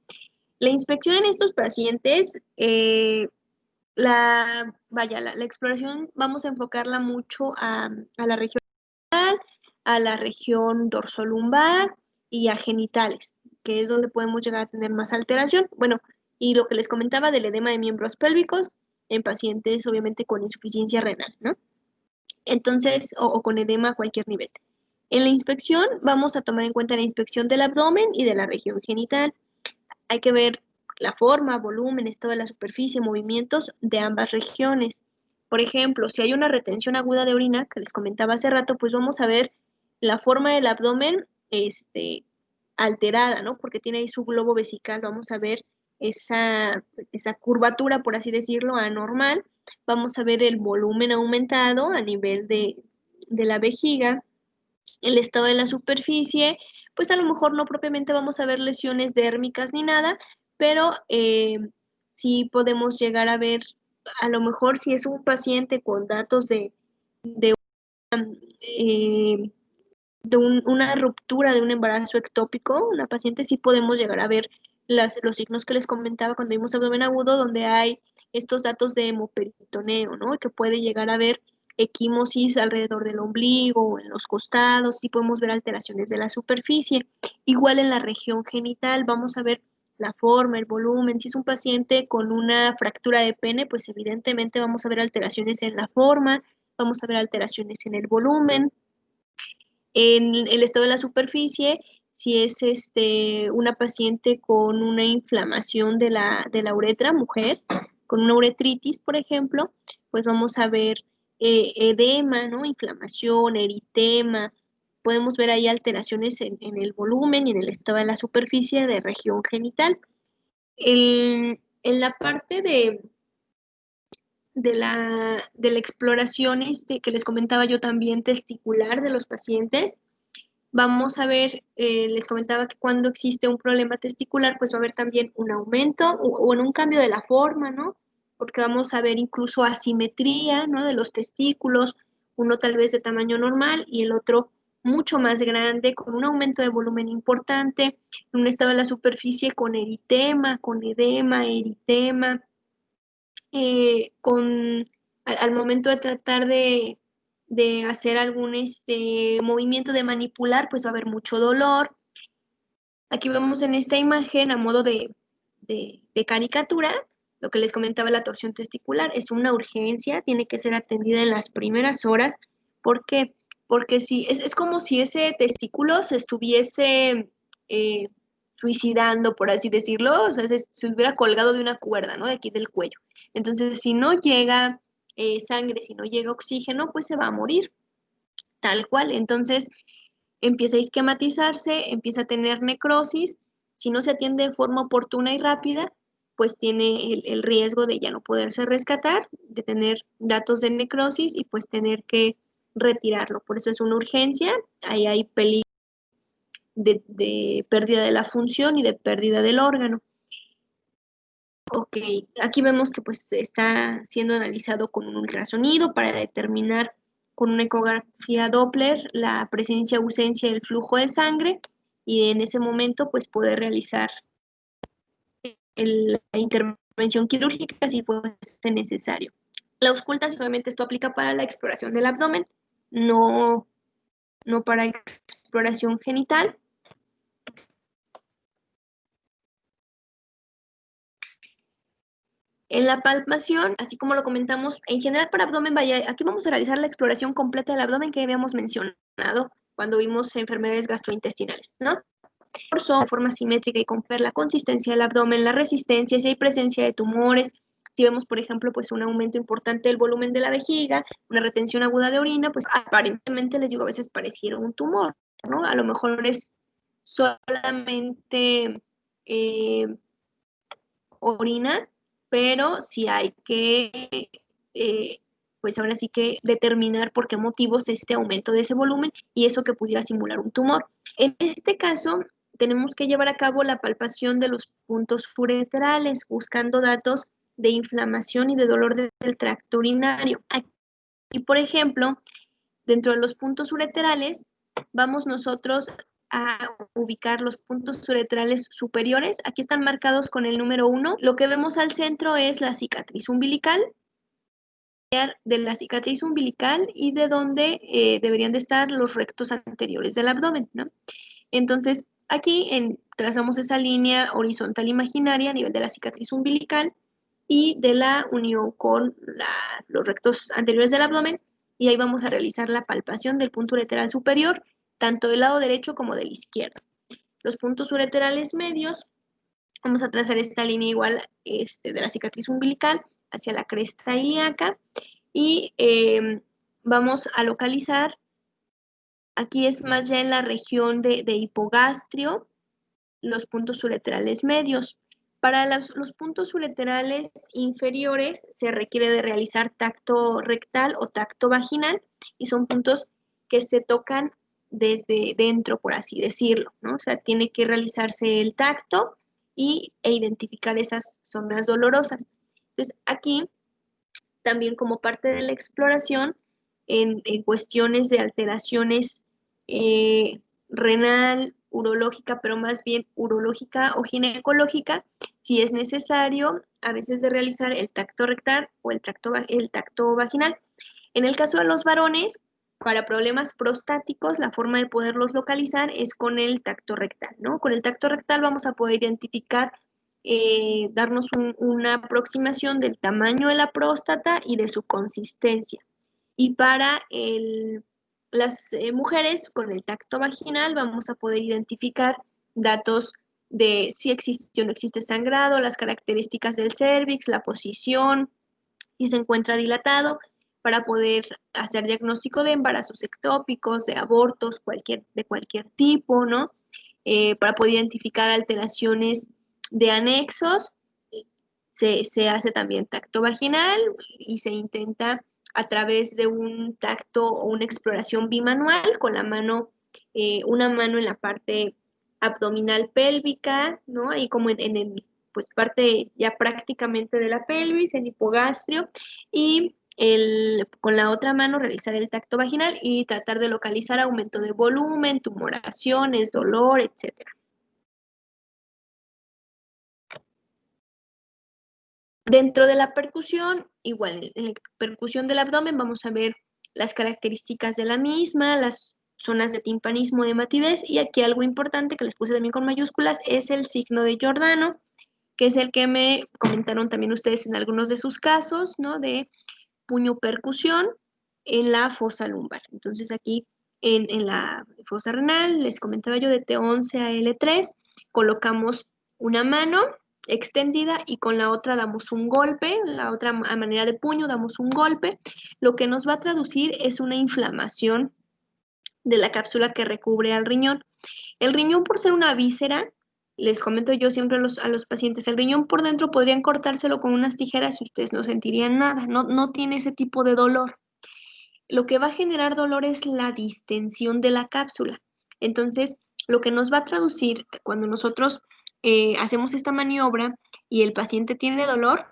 La inspección en estos pacientes, la exploración vamos a enfocarla mucho a la región, a la región dorsolumbar y a genitales, que es donde podemos llegar a tener más alteración. Bueno, y lo que les comentaba del edema de miembros pélvicos en pacientes obviamente con insuficiencia renal, ¿no? Entonces, o con edema a cualquier nivel. En la inspección vamos a tomar en cuenta la inspección del abdomen y de la región genital. Hay que ver la forma, volumen, estado de la superficie, movimientos de ambas regiones. Por ejemplo, si hay una retención aguda de orina, que les comentaba hace rato, pues vamos a ver la forma del abdomen alterada, ¿no? Porque tiene ahí su globo vesical, vamos a ver esa curvatura, por así decirlo, anormal. Vamos a ver el volumen aumentado a nivel de la vejiga, el estado de la superficie, pues a lo mejor no propiamente vamos a ver lesiones dérmicas ni nada, pero sí podemos llegar a ver, a lo mejor si es un paciente con datos eh, una ruptura de un embarazo ectópico, una paciente sí podemos llegar a ver los signos que les comentaba cuando vimos abdomen agudo, donde hay estos datos de hemoperitoneo, ¿no? Que puede llegar a ver equimosis alrededor del ombligo o en los costados, sí podemos ver alteraciones de la superficie. Igual en la región genital vamos a ver la forma, el volumen. Si es un paciente con una fractura de pene, pues evidentemente vamos a ver alteraciones en la forma, vamos a ver alteraciones en el volumen. En el estado de la superficie, si es una paciente con una inflamación de la uretra, mujer, con una uretritis, por ejemplo, pues vamos a ver edema, ¿no? Inflamación, eritema. Podemos ver ahí alteraciones en el volumen y en el estado de la superficie de región genital. En la parte de la exploración que les comentaba yo también testicular de los pacientes, vamos a ver, les comentaba que cuando existe un problema testicular, pues va a haber también un aumento o en un cambio de la forma, ¿no? Porque vamos a ver incluso asimetría, ¿no? De los testículos, uno tal vez de tamaño normal y el otro mucho más grande, con un aumento de volumen importante, en un estado de la superficie con eritema, con edema, eritema, al momento de tratar de hacer algún movimiento de manipular, pues va a haber mucho dolor. Aquí vemos en esta imagen a modo de caricatura, lo que les comentaba, la torsión testicular es una urgencia, tiene que ser atendida en las primeras horas. ¿Por qué? Porque si, es como si ese testículo se estuviese eh, suicidando, por así decirlo, o sea, se hubiera colgado de una cuerda, ¿no? De aquí del cuello. Entonces, si no llega sangre, si no llega oxígeno, pues se va a morir, tal cual. Entonces, empieza a esquematizarse, empieza a tener necrosis. Si no se atiende de forma oportuna y rápida, pues tiene el riesgo de ya no poderse rescatar, de tener datos de necrosis y pues tener que retirarlo. Por eso es una urgencia, ahí hay peligro de pérdida de la función y de pérdida del órgano. Ok, aquí vemos que pues está siendo analizado con un ultrasonido para determinar con una ecografía Doppler la presencia o ausencia del flujo de sangre y en ese momento pues poder realizar la intervención quirúrgica si fuese necesario. La auscultación, obviamente esto aplica para la exploración del abdomen, no para exploración genital. En la palpación, así como lo comentamos, en general para abdomen, vaya, aquí vamos a realizar la exploración completa del abdomen que habíamos mencionado cuando vimos enfermedades gastrointestinales, ¿no? De forma simétrica y con ver la consistencia del abdomen, la resistencia, si hay presencia de tumores, si vemos, por ejemplo, pues un aumento importante del volumen de la vejiga, una retención aguda de orina, pues aparentemente, les digo, a veces pareciera un tumor, ¿no? A lo mejor es solamente orina, pero sí hay que, pues ahora sí que determinar por qué motivos este aumento de ese volumen y eso que pudiera simular un tumor. En este caso, tenemos que llevar a cabo la palpación de los puntos ureterales, buscando datos de inflamación y de dolor del tracto urinario. Aquí, por ejemplo, dentro de los puntos ureterales, vamos nosotros a ubicar los puntos ureterales superiores. Aquí están marcados con el número 1. Lo que vemos al centro es la cicatriz umbilical, de la cicatriz umbilical y de donde deberían de estar los rectos anteriores del abdomen, ¿no? Entonces, aquí trazamos esa línea horizontal imaginaria a nivel de la cicatriz umbilical y de la unión con los rectos anteriores del abdomen, y ahí vamos a realizar la palpación del punto ureteral superior, tanto del lado derecho como del izquierdo. Los puntos ureterales medios, vamos a trazar esta línea igual de la cicatriz umbilical hacia la cresta ilíaca y vamos a localizar, aquí es más ya en la región de hipogastrio, los puntos ureterales medios. Para los puntos ureterales inferiores se requiere de realizar tacto rectal o tacto vaginal y son puntos que se tocan desde dentro, por así decirlo, ¿no? O sea, tiene que realizarse el tacto e identificar esas zonas dolorosas. Entonces, aquí también como parte de la exploración en cuestiones de alteraciones renal, urológica, pero más bien urológica o ginecológica, si es necesario a veces de realizar el tacto rectal o el tacto vaginal. En el caso de los varones, para problemas prostáticos, la forma de poderlos localizar es con el tacto rectal, ¿no? Con el tacto rectal vamos a poder identificar, darnos una aproximación del tamaño de la próstata y de su consistencia. Y para las mujeres con el tacto vaginal vamos a poder identificar datos de si existe o no existe sangrado, las características del cérvix, la posición, si se encuentra dilatado, para poder hacer diagnóstico de embarazos ectópicos, de abortos, de cualquier tipo, ¿no? Para poder identificar alteraciones de anexos, se hace también tacto vaginal y se intenta a través de un tacto o una exploración bimanual con la mano, una mano en la parte abdominal pélvica, ¿no? Ahí como en el, pues parte ya prácticamente de la pelvis, el hipogastrio, y con la otra mano realizar el tacto vaginal y tratar de localizar aumento de volumen, tumoraciones, dolor, etcétera. Dentro de la percusión, igual, en la percusión del abdomen vamos a ver las características de la misma, las zonas de timpanismo, de matidez, y aquí algo importante que les puse también con mayúsculas es el signo de Giordano, que es el que me comentaron también ustedes en algunos de sus casos, ¿no? De puño percusión en la fosa lumbar. Entonces aquí en la fosa renal, les comentaba yo de T11 a L3, colocamos una mano extendida y con la otra damos un golpe, la otra a manera de puño damos un golpe. Lo que nos va a traducir es una inflamación de la cápsula que recubre al riñón. El riñón, por ser una víscera, les comento yo siempre a los pacientes, el riñón por dentro podrían cortárselo con unas tijeras y ustedes no sentirían nada, no tiene ese tipo de dolor. Lo que va a generar dolor es la distensión de la cápsula. Entonces, lo que nos va a traducir cuando nosotros hacemos esta maniobra y el paciente tiene dolor,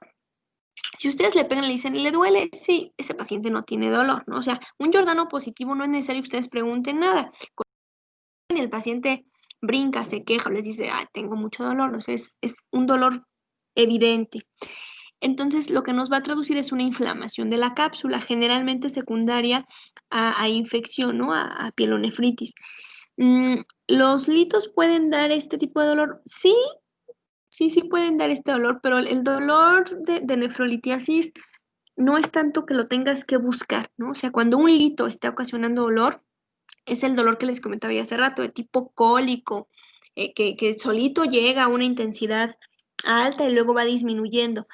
si ustedes le pegan y le dicen, ¿le duele? Sí, ese paciente no tiene dolor, ¿no? O sea, un Giordano positivo no es necesario que ustedes pregunten nada. Cuando el paciente brinca, se queja, o les dice, tengo mucho dolor, o sea, es un dolor evidente. Entonces, lo que nos va a traducir es una inflamación de la cápsula, generalmente secundaria a infección, ¿no? A pielonefritis. ¿Los litos pueden dar este tipo de dolor? Sí, sí pueden dar este dolor, pero el dolor de nefrolitiasis no es tanto que lo tengas que buscar, ¿no? O sea, cuando un lito está ocasionando dolor, es el dolor que les comentaba ya hace rato, de tipo cólico, que solito llega a una intensidad alta y luego va disminuyendo.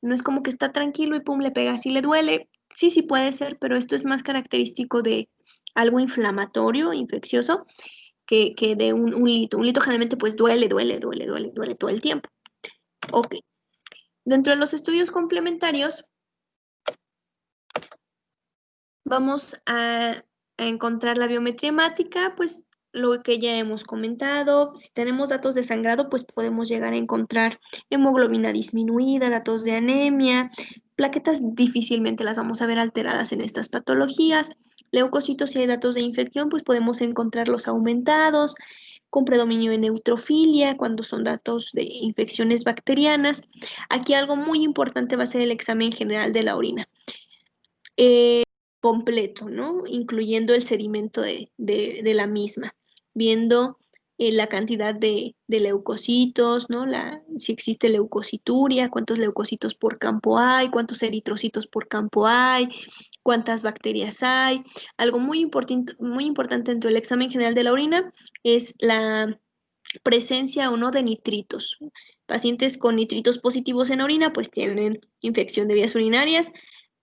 No es como que está tranquilo y pum, le pega. Si le duele, sí puede ser, pero esto es más característico de algo inflamatorio, infeccioso, que de un lito. Un lito generalmente pues duele todo el tiempo. Ok. Dentro de los estudios complementarios, vamos a encontrar la biometría hemática, pues lo que ya hemos comentado. Si tenemos datos de sangrado, pues podemos llegar a encontrar hemoglobina disminuida, datos de anemia, plaquetas difícilmente las vamos a ver alteradas en estas patologías. Leucocitos, si hay datos de infección, pues podemos encontrarlos aumentados, con predominio de neutrofilia, cuando son datos de infecciones bacterianas. Aquí algo muy importante va a ser el examen general de la orina. Completo, ¿no? Incluyendo el sedimento de la misma, viendo la cantidad de leucocitos, ¿no? Si existe leucocituria, cuántos leucocitos por campo hay, cuántos eritrocitos por campo hay, cuántas bacterias hay. Algo muy importante dentro del examen general de la orina es la presencia o no de nitritos. Pacientes con nitritos positivos en orina pues tienen infección de vías urinarias,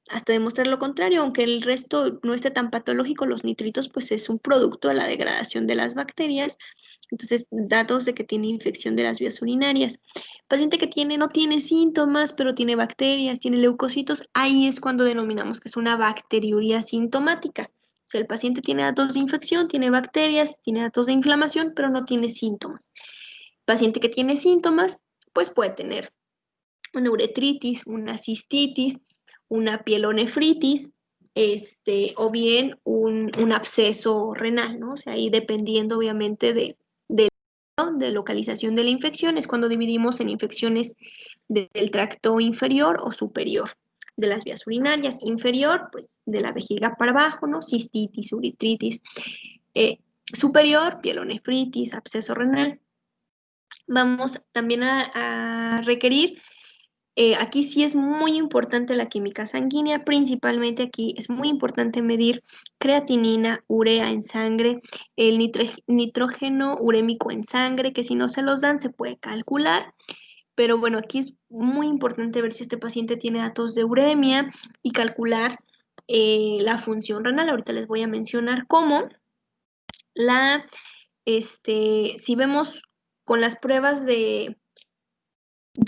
hasta demostrar lo contrario, aunque el resto no esté tan patológico, los nitritos pues es un producto de la degradación de las bacterias, entonces datos de que tiene infección de las vías urinarias. Paciente que no tiene síntomas, pero tiene bacterias, tiene leucocitos, ahí es cuando denominamos que es una bacteriuria sintomática. O sea, el paciente tiene datos de infección, tiene bacterias, tiene datos de inflamación, pero no tiene síntomas. Paciente que tiene síntomas, pues puede tener una uretritis, una cistitis, una pielonefritis, o bien un absceso renal, ¿no? O sea, ahí dependiendo obviamente de localización de la infección, es cuando dividimos en infecciones del tracto inferior o superior de las vías urinarias. Inferior, pues de la vejiga para abajo, ¿no? Cistitis, uretritis. Superior, pielonefritis, absceso renal. Vamos también a requerir aquí sí es muy importante la química sanguínea, principalmente aquí es muy importante medir creatinina, urea en sangre, el nitrógeno urémico en sangre, que si no se los dan se puede calcular, pero bueno, aquí es muy importante ver si este paciente tiene datos de uremia y calcular la función renal. Ahorita les voy a mencionar cómo. Si vemos con las pruebas de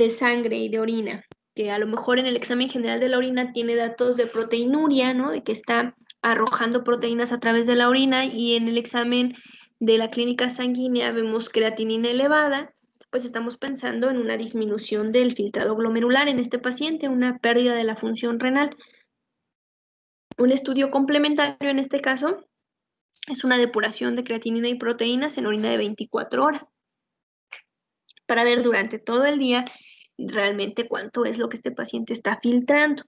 sangre y de orina, que a lo mejor en el examen general de la orina tiene datos de proteinuria, ¿no? De que está arrojando proteínas a través de la orina, y en el examen de la clínica sanguínea vemos creatinina elevada, pues estamos pensando en una disminución del filtrado glomerular en este paciente, una pérdida de la función renal. Un estudio complementario en este caso es una depuración de creatinina y proteínas en orina de 24 horas para ver durante todo el día realmente cuánto es lo que este paciente está filtrando.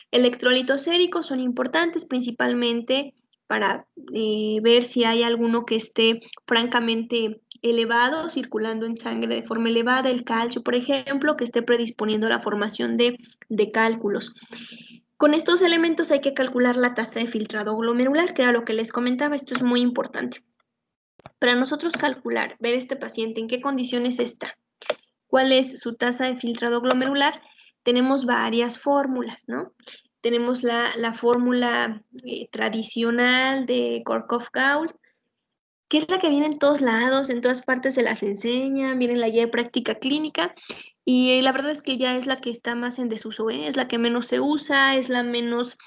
Electrolitos séricos son importantes principalmente para ver si hay alguno que esté francamente elevado, circulando en sangre de forma elevada, el calcio, por ejemplo, que esté predisponiendo a la formación de cálculos. Con estos elementos hay que calcular la tasa de filtrado glomerular, que era lo que les comentaba, esto es muy importante. Para nosotros calcular, ver este paciente en qué condiciones está, cuál es su tasa de filtrado glomerular, tenemos varias fórmulas, ¿no? Tenemos la fórmula tradicional de Korkov-Gaul, que es la que viene en todos lados, en todas partes se las enseñan, viene en la guía de práctica clínica, y la verdad es que ya es la que está más en desuso, es la que menos se usa, es la menos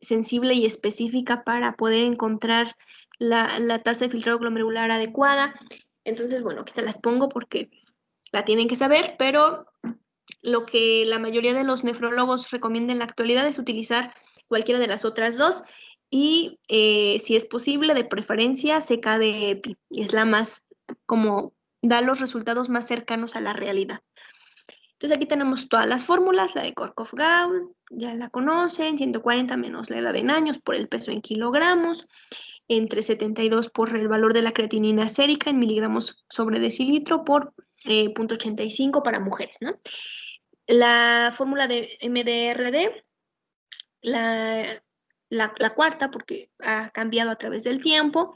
sensible y específica para poder encontrar la tasa de filtrado glomerular adecuada. Entonces, bueno, aquí se las pongo porque la tienen que saber, pero lo que la mayoría de los nefrólogos recomiendan en la actualidad es utilizar cualquiera de las otras dos y si es posible, de preferencia, CKD-EPI. Es la más, como da los resultados más cercanos a la realidad. Entonces aquí tenemos todas las fórmulas, la de Korkov-Gaul, ya la conocen, 140 menos la de años por el peso en kilogramos, entre 72 por el valor de la creatinina sérica en miligramos sobre decilitro por 0.85 para mujeres, ¿no? La fórmula de MDRD, la cuarta, porque ha cambiado a través del tiempo,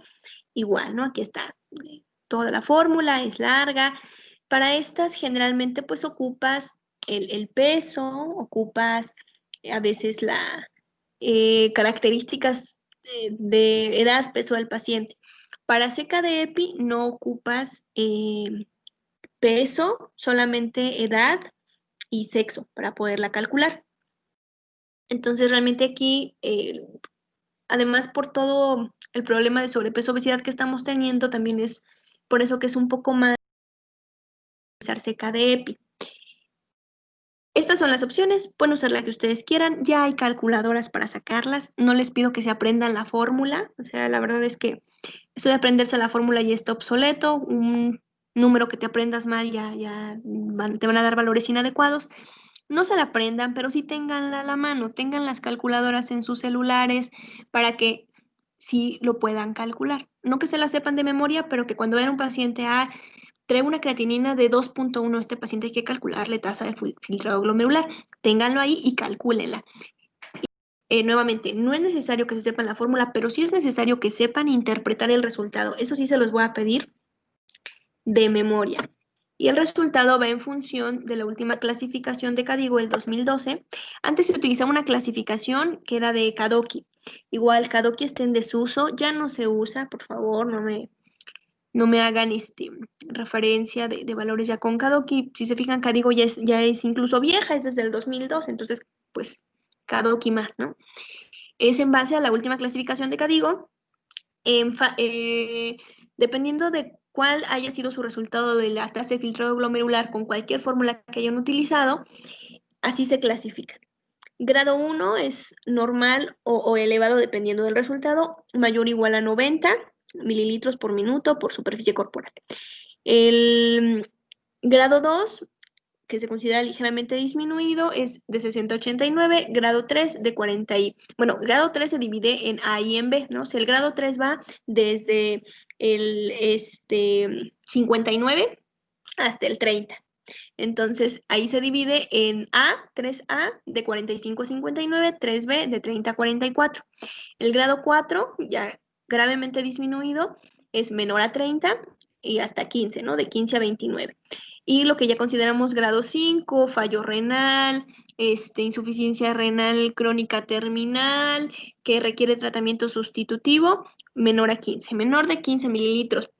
igual, ¿no? Aquí está toda la fórmula, es larga. Para estas generalmente pues ocupas el peso, ocupas a veces características de edad, peso del paciente. Para CKD-EPI no ocupas peso, solamente edad y sexo para poderla calcular. Entonces realmente aquí, además por todo el problema de sobrepeso, obesidad que estamos teniendo, también es por eso que es un poco más CKD-EPI. Estas son las opciones, pueden usar la que ustedes quieran, ya hay calculadoras para sacarlas, no les pido que se aprendan la fórmula, o sea, la verdad es que eso de aprenderse la fórmula ya está obsoleto, un número que te aprendas mal te van a dar valores inadecuados. No se la aprendan, pero sí tenganla a la mano, tengan las calculadoras en sus celulares para que sí lo puedan calcular. No que se la sepan de memoria, pero que cuando vean un paciente, trae una creatinina de 2.1, este paciente hay que calcularle tasa de filtrado glomerular. Ténganlo ahí y calcúlenla. Nuevamente, no es necesario que se sepan la fórmula, pero sí es necesario que sepan interpretar el resultado. Eso sí se los voy a pedir de memoria. Y el resultado va en función de la última clasificación de KDIGO del 2012. Antes se utilizaba una clasificación que era de Kadoki. Igual Kadoki está en desuso, ya no se usa, por favor, no me hagan referencia de valores ya con Kadoki. Si se fijan, KDIGO ya es incluso vieja, es desde el 2002, entonces pues Kadoki más, ¿no? Es en base a la última clasificación de KDIGO. Dependiendo de cuál haya sido su resultado de la tasa de filtrado glomerular con cualquier fórmula que hayan utilizado, así se clasifican. Grado 1 es normal o elevado dependiendo del resultado, mayor o igual a 90 mililitros por minuto por superficie corporal. El grado 2, que se considera ligeramente disminuido, es de 60 a 89, grado 3 de 40 grado 3 se divide en A y en B, ¿no? O sea, el grado 3 va desde el 59 hasta el 30. Entonces, ahí se divide en A, 3A de 45 a 59, 3B de 30 a 44. El grado 4, ya gravemente disminuido, es menor a 30 y hasta 15, ¿no? De 15 a 29. Y lo que ya consideramos grado 5, fallo renal, insuficiencia renal crónica terminal, que requiere tratamiento sustitutivo, menor a 15. Menor de 15 mililitros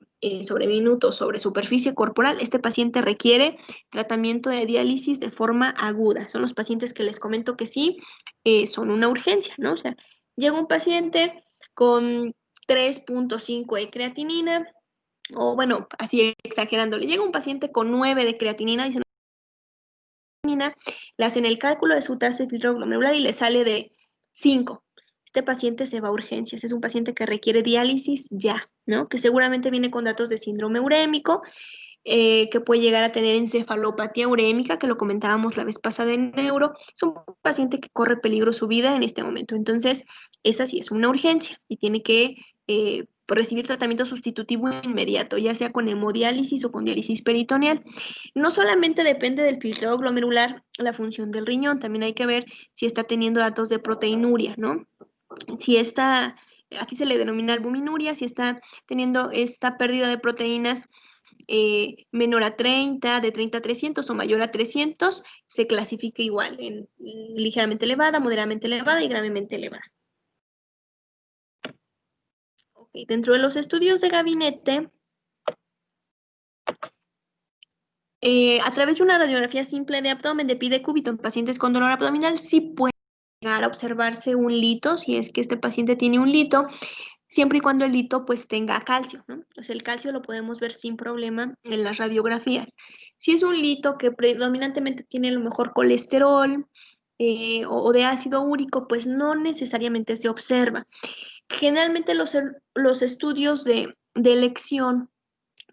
sobre minuto sobre superficie corporal, este paciente requiere tratamiento de diálisis de forma aguda. Son los pacientes que les comento que sí, son una urgencia, ¿no? O sea, llega un paciente con 3.5 de creatinina, o bueno, así exagerando, le llega un paciente con 9 de creatinina, dicen, le hacen el cálculo de su tasa de filtrado glomerular y le sale de 5. Este paciente se va a urgencias, es un paciente que requiere diálisis ya, ¿no? Que seguramente viene con datos de síndrome urémico, que puede llegar a tener encefalopatía urémica, que lo comentábamos la vez pasada en neuro. Es un paciente que corre peligro su vida en este momento. Entonces, esa sí es una urgencia y tiene que recibir tratamiento sustitutivo inmediato, ya sea con hemodiálisis o con diálisis peritoneal. No solamente depende del filtrado glomerular la función del riñón, también hay que ver si está teniendo datos de proteinuria, ¿no? Si está, aquí se le denomina albuminuria, si está teniendo esta pérdida de proteínas menor a 30, de 30 a 300 o mayor a 300, se clasifica igual en ligeramente elevada, moderadamente elevada y gravemente elevada. Okay. Dentro de los estudios de gabinete, a través de una radiografía simple de abdomen de pie decúbito en pacientes con dolor abdominal, sí puede llegar a observarse un lito, si es que este paciente tiene un lito, siempre y cuando el lito pues tenga calcio, ¿no? Entonces el calcio lo podemos ver sin problema en las radiografías. Si es un lito que predominantemente tiene a lo mejor colesterol o de ácido úrico, pues no necesariamente se observa. Generalmente los estudios de elección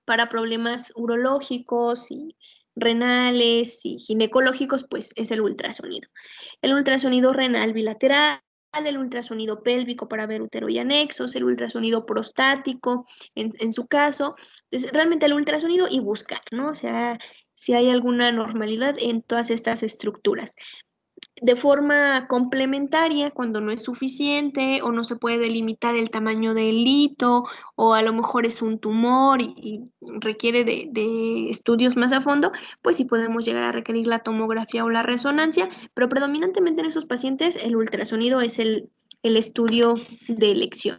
para problemas urológicos y renales y ginecológicos, pues es el ultrasonido. El ultrasonido renal bilateral, el ultrasonido pélvico para ver útero y anexos, el ultrasonido prostático en su caso. Entonces, realmente el ultrasonido y buscar, ¿no? O sea, si hay alguna normalidad en todas estas estructuras. De forma complementaria, cuando no es suficiente o no se puede delimitar el tamaño del lito o a lo mejor es un tumor y requiere de estudios más a fondo, pues sí podemos llegar a requerir la tomografía o la resonancia, pero predominantemente en esos pacientes el ultrasonido es el estudio de elección.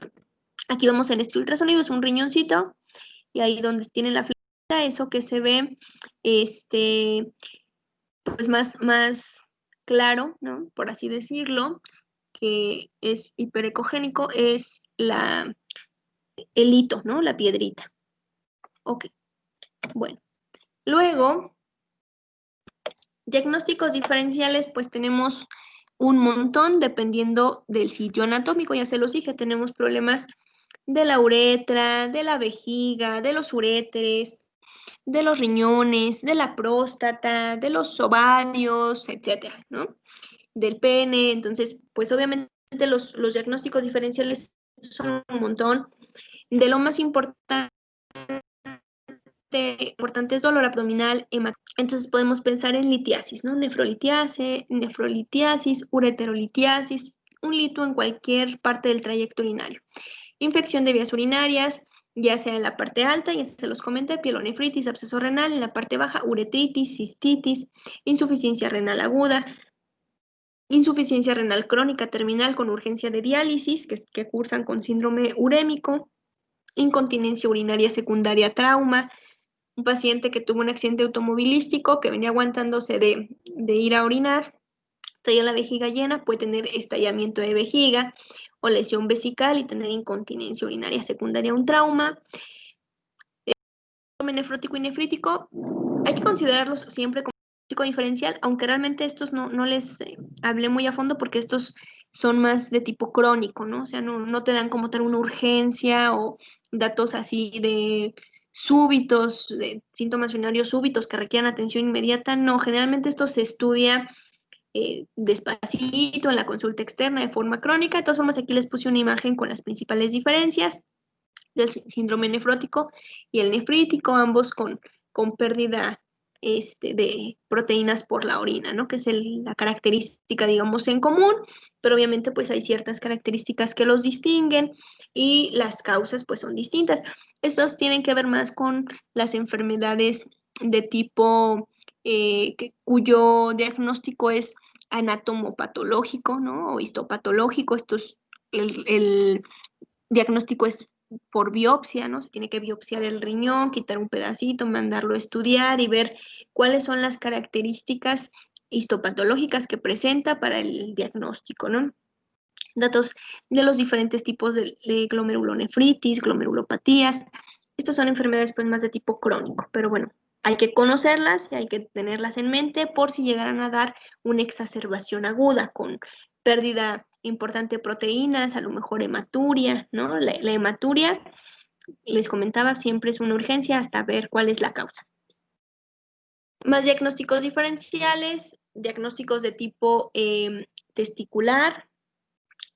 Aquí vemos en este ultrasonido, es un riñoncito y ahí donde tiene la flechita, eso que se ve, pues más claro, ¿no? Por así decirlo, que es hiperecogénico, es el hito, ¿no? La piedrita. Ok, bueno. Luego, diagnósticos diferenciales, pues tenemos un montón dependiendo del sitio anatómico, ya se los dije, tenemos problemas de la uretra, de la vejiga, de los uréteres, de los riñones, de la próstata, de los ovarios, etcétera, ¿no? Del pene. Entonces, pues obviamente los diagnósticos diferenciales son un montón. De lo más importante es dolor abdominal, entonces podemos pensar en litiasis, ¿no? Nefrolitiasis, ureterolitiasis, un lito en cualquier parte del trayecto urinario. Infección de vías urinarias, ya sea en la parte alta, ya se los comenté, pielonefritis, absceso renal, en la parte baja, uretritis, cistitis, insuficiencia renal aguda, insuficiencia renal crónica terminal con urgencia de diálisis, que cursan con síndrome urémico, incontinencia urinaria secundaria trauma, un paciente que tuvo un accidente automovilístico, que venía aguantándose de ir a orinar, traía la vejiga llena, puede tener estallamiento de vejiga o lesión vesical y tener incontinencia urinaria secundaria a un trauma. Nefrótico y nefrítico, hay que considerarlos siempre como diferencial, aunque realmente estos no les hablé muy a fondo porque estos son más de tipo crónico, ¿no? O sea, no te dan como tal una urgencia o datos así de súbitos, de síntomas urinarios súbitos que requieran atención inmediata, no, generalmente esto se estudia despacito en la consulta externa de forma crónica. De todas formas, aquí les puse una imagen con las principales diferencias del síndrome nefrótico y el nefrítico, ambos con pérdida de proteínas por la orina, ¿no? Que es la característica, digamos, en común, pero obviamente pues hay ciertas características que los distinguen y las causas pues son distintas. Estos tienen que ver más con las enfermedades de tipo cuyo diagnóstico es anatomopatológico, ¿no? O histopatológico. El diagnóstico es por biopsia, ¿no? Se tiene que biopsiar el riñón, quitar un pedacito, mandarlo a estudiar y ver cuáles son las características histopatológicas que presenta para el diagnóstico, ¿no? Datos de los diferentes tipos de glomerulonefritis, glomerulopatías. Estas son enfermedades pues más de tipo crónico, pero bueno, hay que conocerlas y hay que tenerlas en mente por si llegaran a dar una exacerbación aguda con pérdida importante de proteínas, a lo mejor hematuria, ¿no? La hematuria, les comentaba, siempre es una urgencia hasta ver cuál es la causa. Más diagnósticos diferenciales, diagnósticos de tipo testicular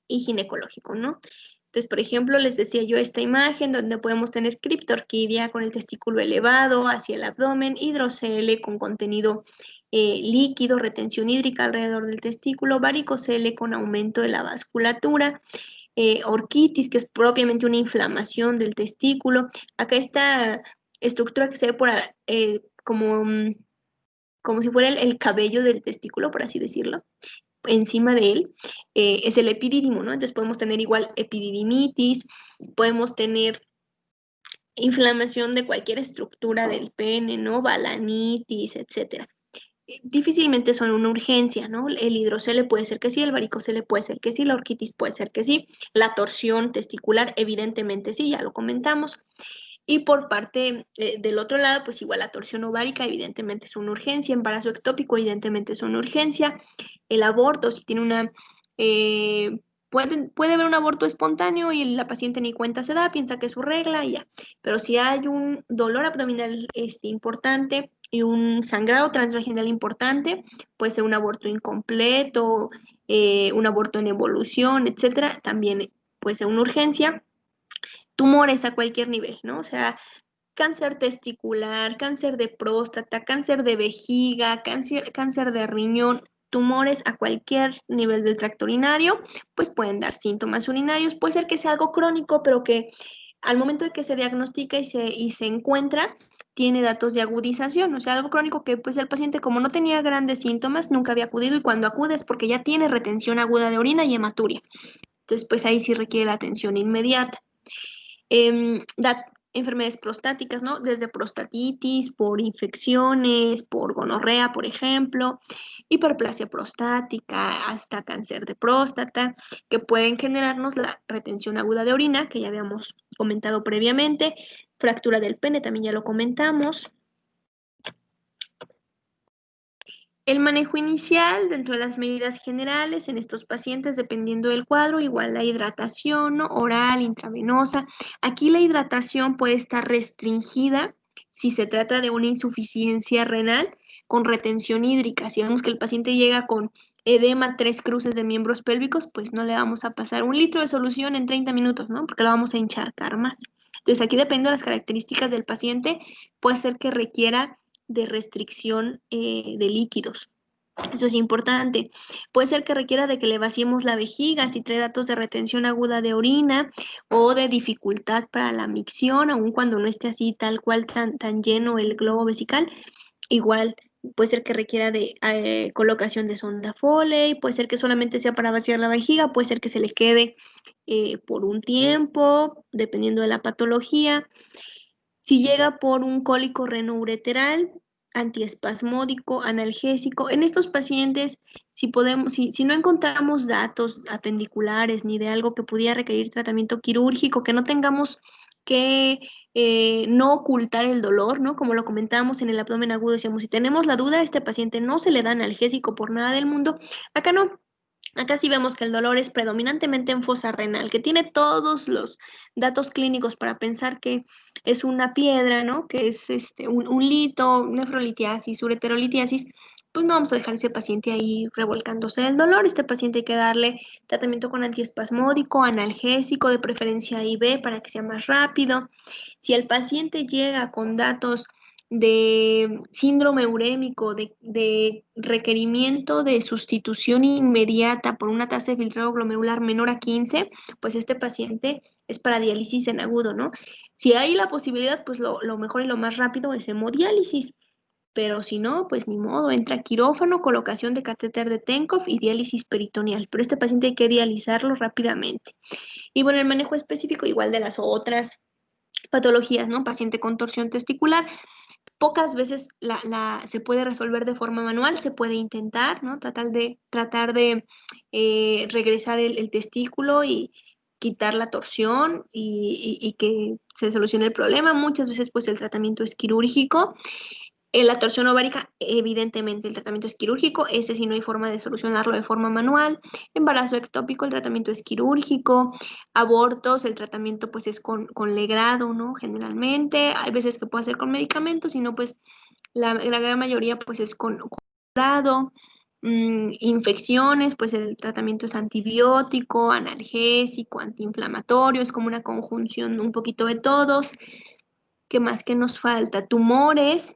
y ginecológico, ¿no? Entonces, por ejemplo, les decía yo esta imagen donde podemos tener criptorquidia con el testículo elevado hacia el abdomen, hidrocele con contenido líquido, retención hídrica alrededor del testículo, varicocele con aumento de la vasculatura, orquitis, que es propiamente una inflamación del testículo. Acá esta estructura que se ve por como si fuera el cabello del testículo, por así decirlo, encima de él, es el epidídimo, ¿no? Entonces podemos tener igual epididimitis, podemos tener inflamación de cualquier estructura del pene, ¿no? Balanitis, etcétera. Difícilmente son una urgencia, ¿no? El hidrocele puede ser que sí, el varicocele puede ser que sí, la orquitis puede ser que sí, la torsión testicular evidentemente sí, ya lo comentamos. Y por parte del otro lado, pues igual la torsión ovárica evidentemente es una urgencia, embarazo ectópico evidentemente es una urgencia, el aborto, si tiene una... puede haber un aborto espontáneo y la paciente ni cuenta se da, piensa que es su regla y ya. Pero si hay un dolor abdominal importante y un sangrado transvaginal importante, puede ser un aborto incompleto, un aborto en evolución, etcétera, también puede ser una urgencia. Tumores a cualquier nivel, ¿no? O sea, cáncer testicular, cáncer de próstata, cáncer de vejiga, cáncer de riñón, tumores a cualquier nivel del tracto urinario, pues pueden dar síntomas urinarios. Puede ser que sea algo crónico, pero que al momento de que se diagnostica y se encuentra, tiene datos de agudización, o sea, algo crónico que pues el paciente como no tenía grandes síntomas, nunca había acudido y cuando acude es porque ya tiene retención aguda de orina y hematuria. Entonces, pues ahí sí requiere la atención inmediata. Da enfermedades prostáticas, ¿no? Desde prostatitis, por infecciones, por gonorrea, por ejemplo, hiperplasia prostática, hasta cáncer de próstata, que pueden generarnos la retención aguda de orina, que ya habíamos comentado previamente, fractura del pene, también ya lo comentamos. El manejo inicial dentro de las medidas generales en estos pacientes, dependiendo del cuadro, igual la hidratación, ¿no? Oral, intravenosa. Aquí la hidratación puede estar restringida si se trata de una insuficiencia renal con retención hídrica. Si vemos que el paciente llega con edema, 3 cruces de miembros pélvicos, pues no le vamos a pasar 1 litro de solución en 30 minutos, ¿no? Porque lo vamos a encharcar más. Entonces aquí dependiendo de las características del paciente, puede ser que requiera de restricción de líquidos. Eso es importante. Puede ser que requiera de que le vaciemos la vejiga si trae datos de retención aguda de orina o de dificultad para la micción, aun cuando no esté así tal cual tan lleno el globo vesical. Igual puede ser que requiera de colocación de sonda Foley, puede ser que solamente sea para vaciar la vejiga, puede ser que se le quede por un tiempo, dependiendo de la patología. Si llega por un cólico renoureteral, antiespasmódico, analgésico, en estos pacientes, si no encontramos datos apendiculares ni de algo que pudiera requerir tratamiento quirúrgico, que no tengamos que no ocultar el dolor, ¿no? Como lo comentábamos en el abdomen agudo, decíamos, si tenemos la duda, a este paciente no se le da analgésico por nada del mundo, acá no. Acá sí vemos que el dolor es predominantemente en fosa renal, que tiene todos los datos clínicos para pensar que es una piedra, ¿no? Que es un lito, nefrolitiasis, ureterolitiasis, pues no vamos a dejar ese paciente ahí revolcándose del dolor. Este paciente hay que darle tratamiento con antiespasmódico, analgésico, de preferencia IV para que sea más rápido. Si el paciente llega con datos de síndrome urémico, de requerimiento de sustitución inmediata por una tasa de filtrado glomerular menor a 15, pues este paciente es para diálisis en agudo, ¿no? Si hay la posibilidad, pues lo mejor y lo más rápido es hemodiálisis, pero si no, pues ni modo, entra quirófano, colocación de catéter de Tenkov y diálisis peritoneal, pero este paciente hay que dializarlo rápidamente. Y bueno, el manejo específico igual de las otras patologías, ¿no? Paciente con torsión testicular, pocas veces se puede resolver de forma manual, se puede intentar, ¿no? Tratar de regresar el testículo y quitar la torsión y que se solucione el problema. Muchas veces pues el tratamiento es quirúrgico. La torsión ovárica, evidentemente, el tratamiento es quirúrgico, ese sí no hay forma de solucionarlo de forma manual. Embarazo ectópico, el tratamiento es quirúrgico. Abortos, el tratamiento pues es con legrado, ¿no? Generalmente, hay veces que puede ser con medicamentos, sino pues la gran mayoría pues es con legrado. Infecciones, pues el tratamiento es antibiótico, analgésico, antiinflamatorio, es como una conjunción un poquito de todos. ¿Qué más que nos falta? Tumores.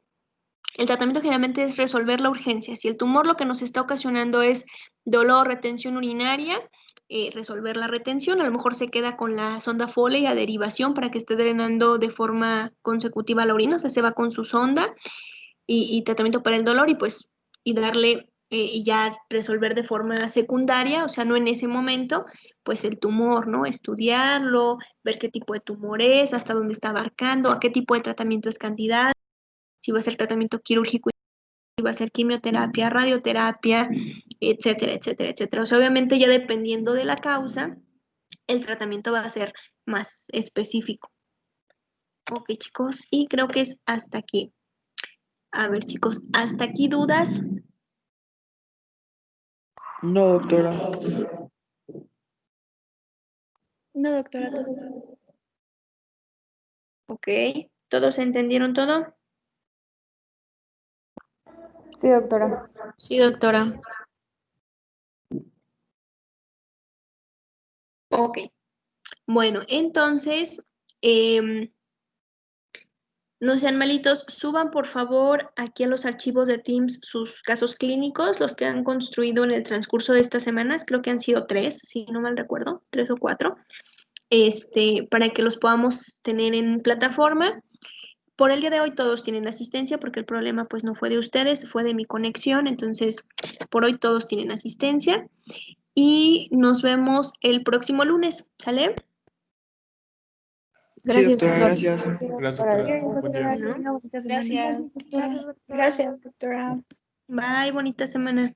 El tratamiento generalmente es resolver la urgencia. Si el tumor lo que nos está ocasionando es dolor, retención urinaria, resolver la retención, a lo mejor se queda con la sonda Foley a derivación para que esté drenando de forma consecutiva la orina, o sea, se va con su sonda y tratamiento para el dolor y pues y darle y ya resolver de forma secundaria, o sea, no en ese momento, pues el tumor, ¿no? Estudiarlo, ver qué tipo de tumor es, hasta dónde está abarcando, a qué tipo de tratamiento es candidato, si va a ser tratamiento quirúrgico, si va a ser quimioterapia, radioterapia, etcétera, etcétera, etcétera. O sea, obviamente ya dependiendo de la causa, el tratamiento va a ser más específico. Ok, chicos, y creo que es hasta aquí. A ver, chicos, ¿hasta aquí dudas? No, doctora. No, doctora, todo. Ok, ¿todos entendieron todo? Sí, doctora. Sí, doctora. Ok, bueno, entonces, no sean malitos, suban por favor aquí a los archivos de Teams sus casos clínicos, los que han construido en el transcurso de estas semanas, creo que han sido 3, si no mal recuerdo, 3 o 4, para que los podamos tener en plataforma. Por el día de hoy todos tienen asistencia porque el problema pues no fue de ustedes, fue de mi conexión, entonces por hoy todos tienen asistencia y nos vemos el próximo lunes, ¿sale? Sí, Gracias, doctora, doctora. gracias. Gracias, Doctora, doctora. bien, Buen día. doctora, que tenga bonita semana. Gracias. Gracias, doctora. Gracias, doctora. Bye, bonita semana.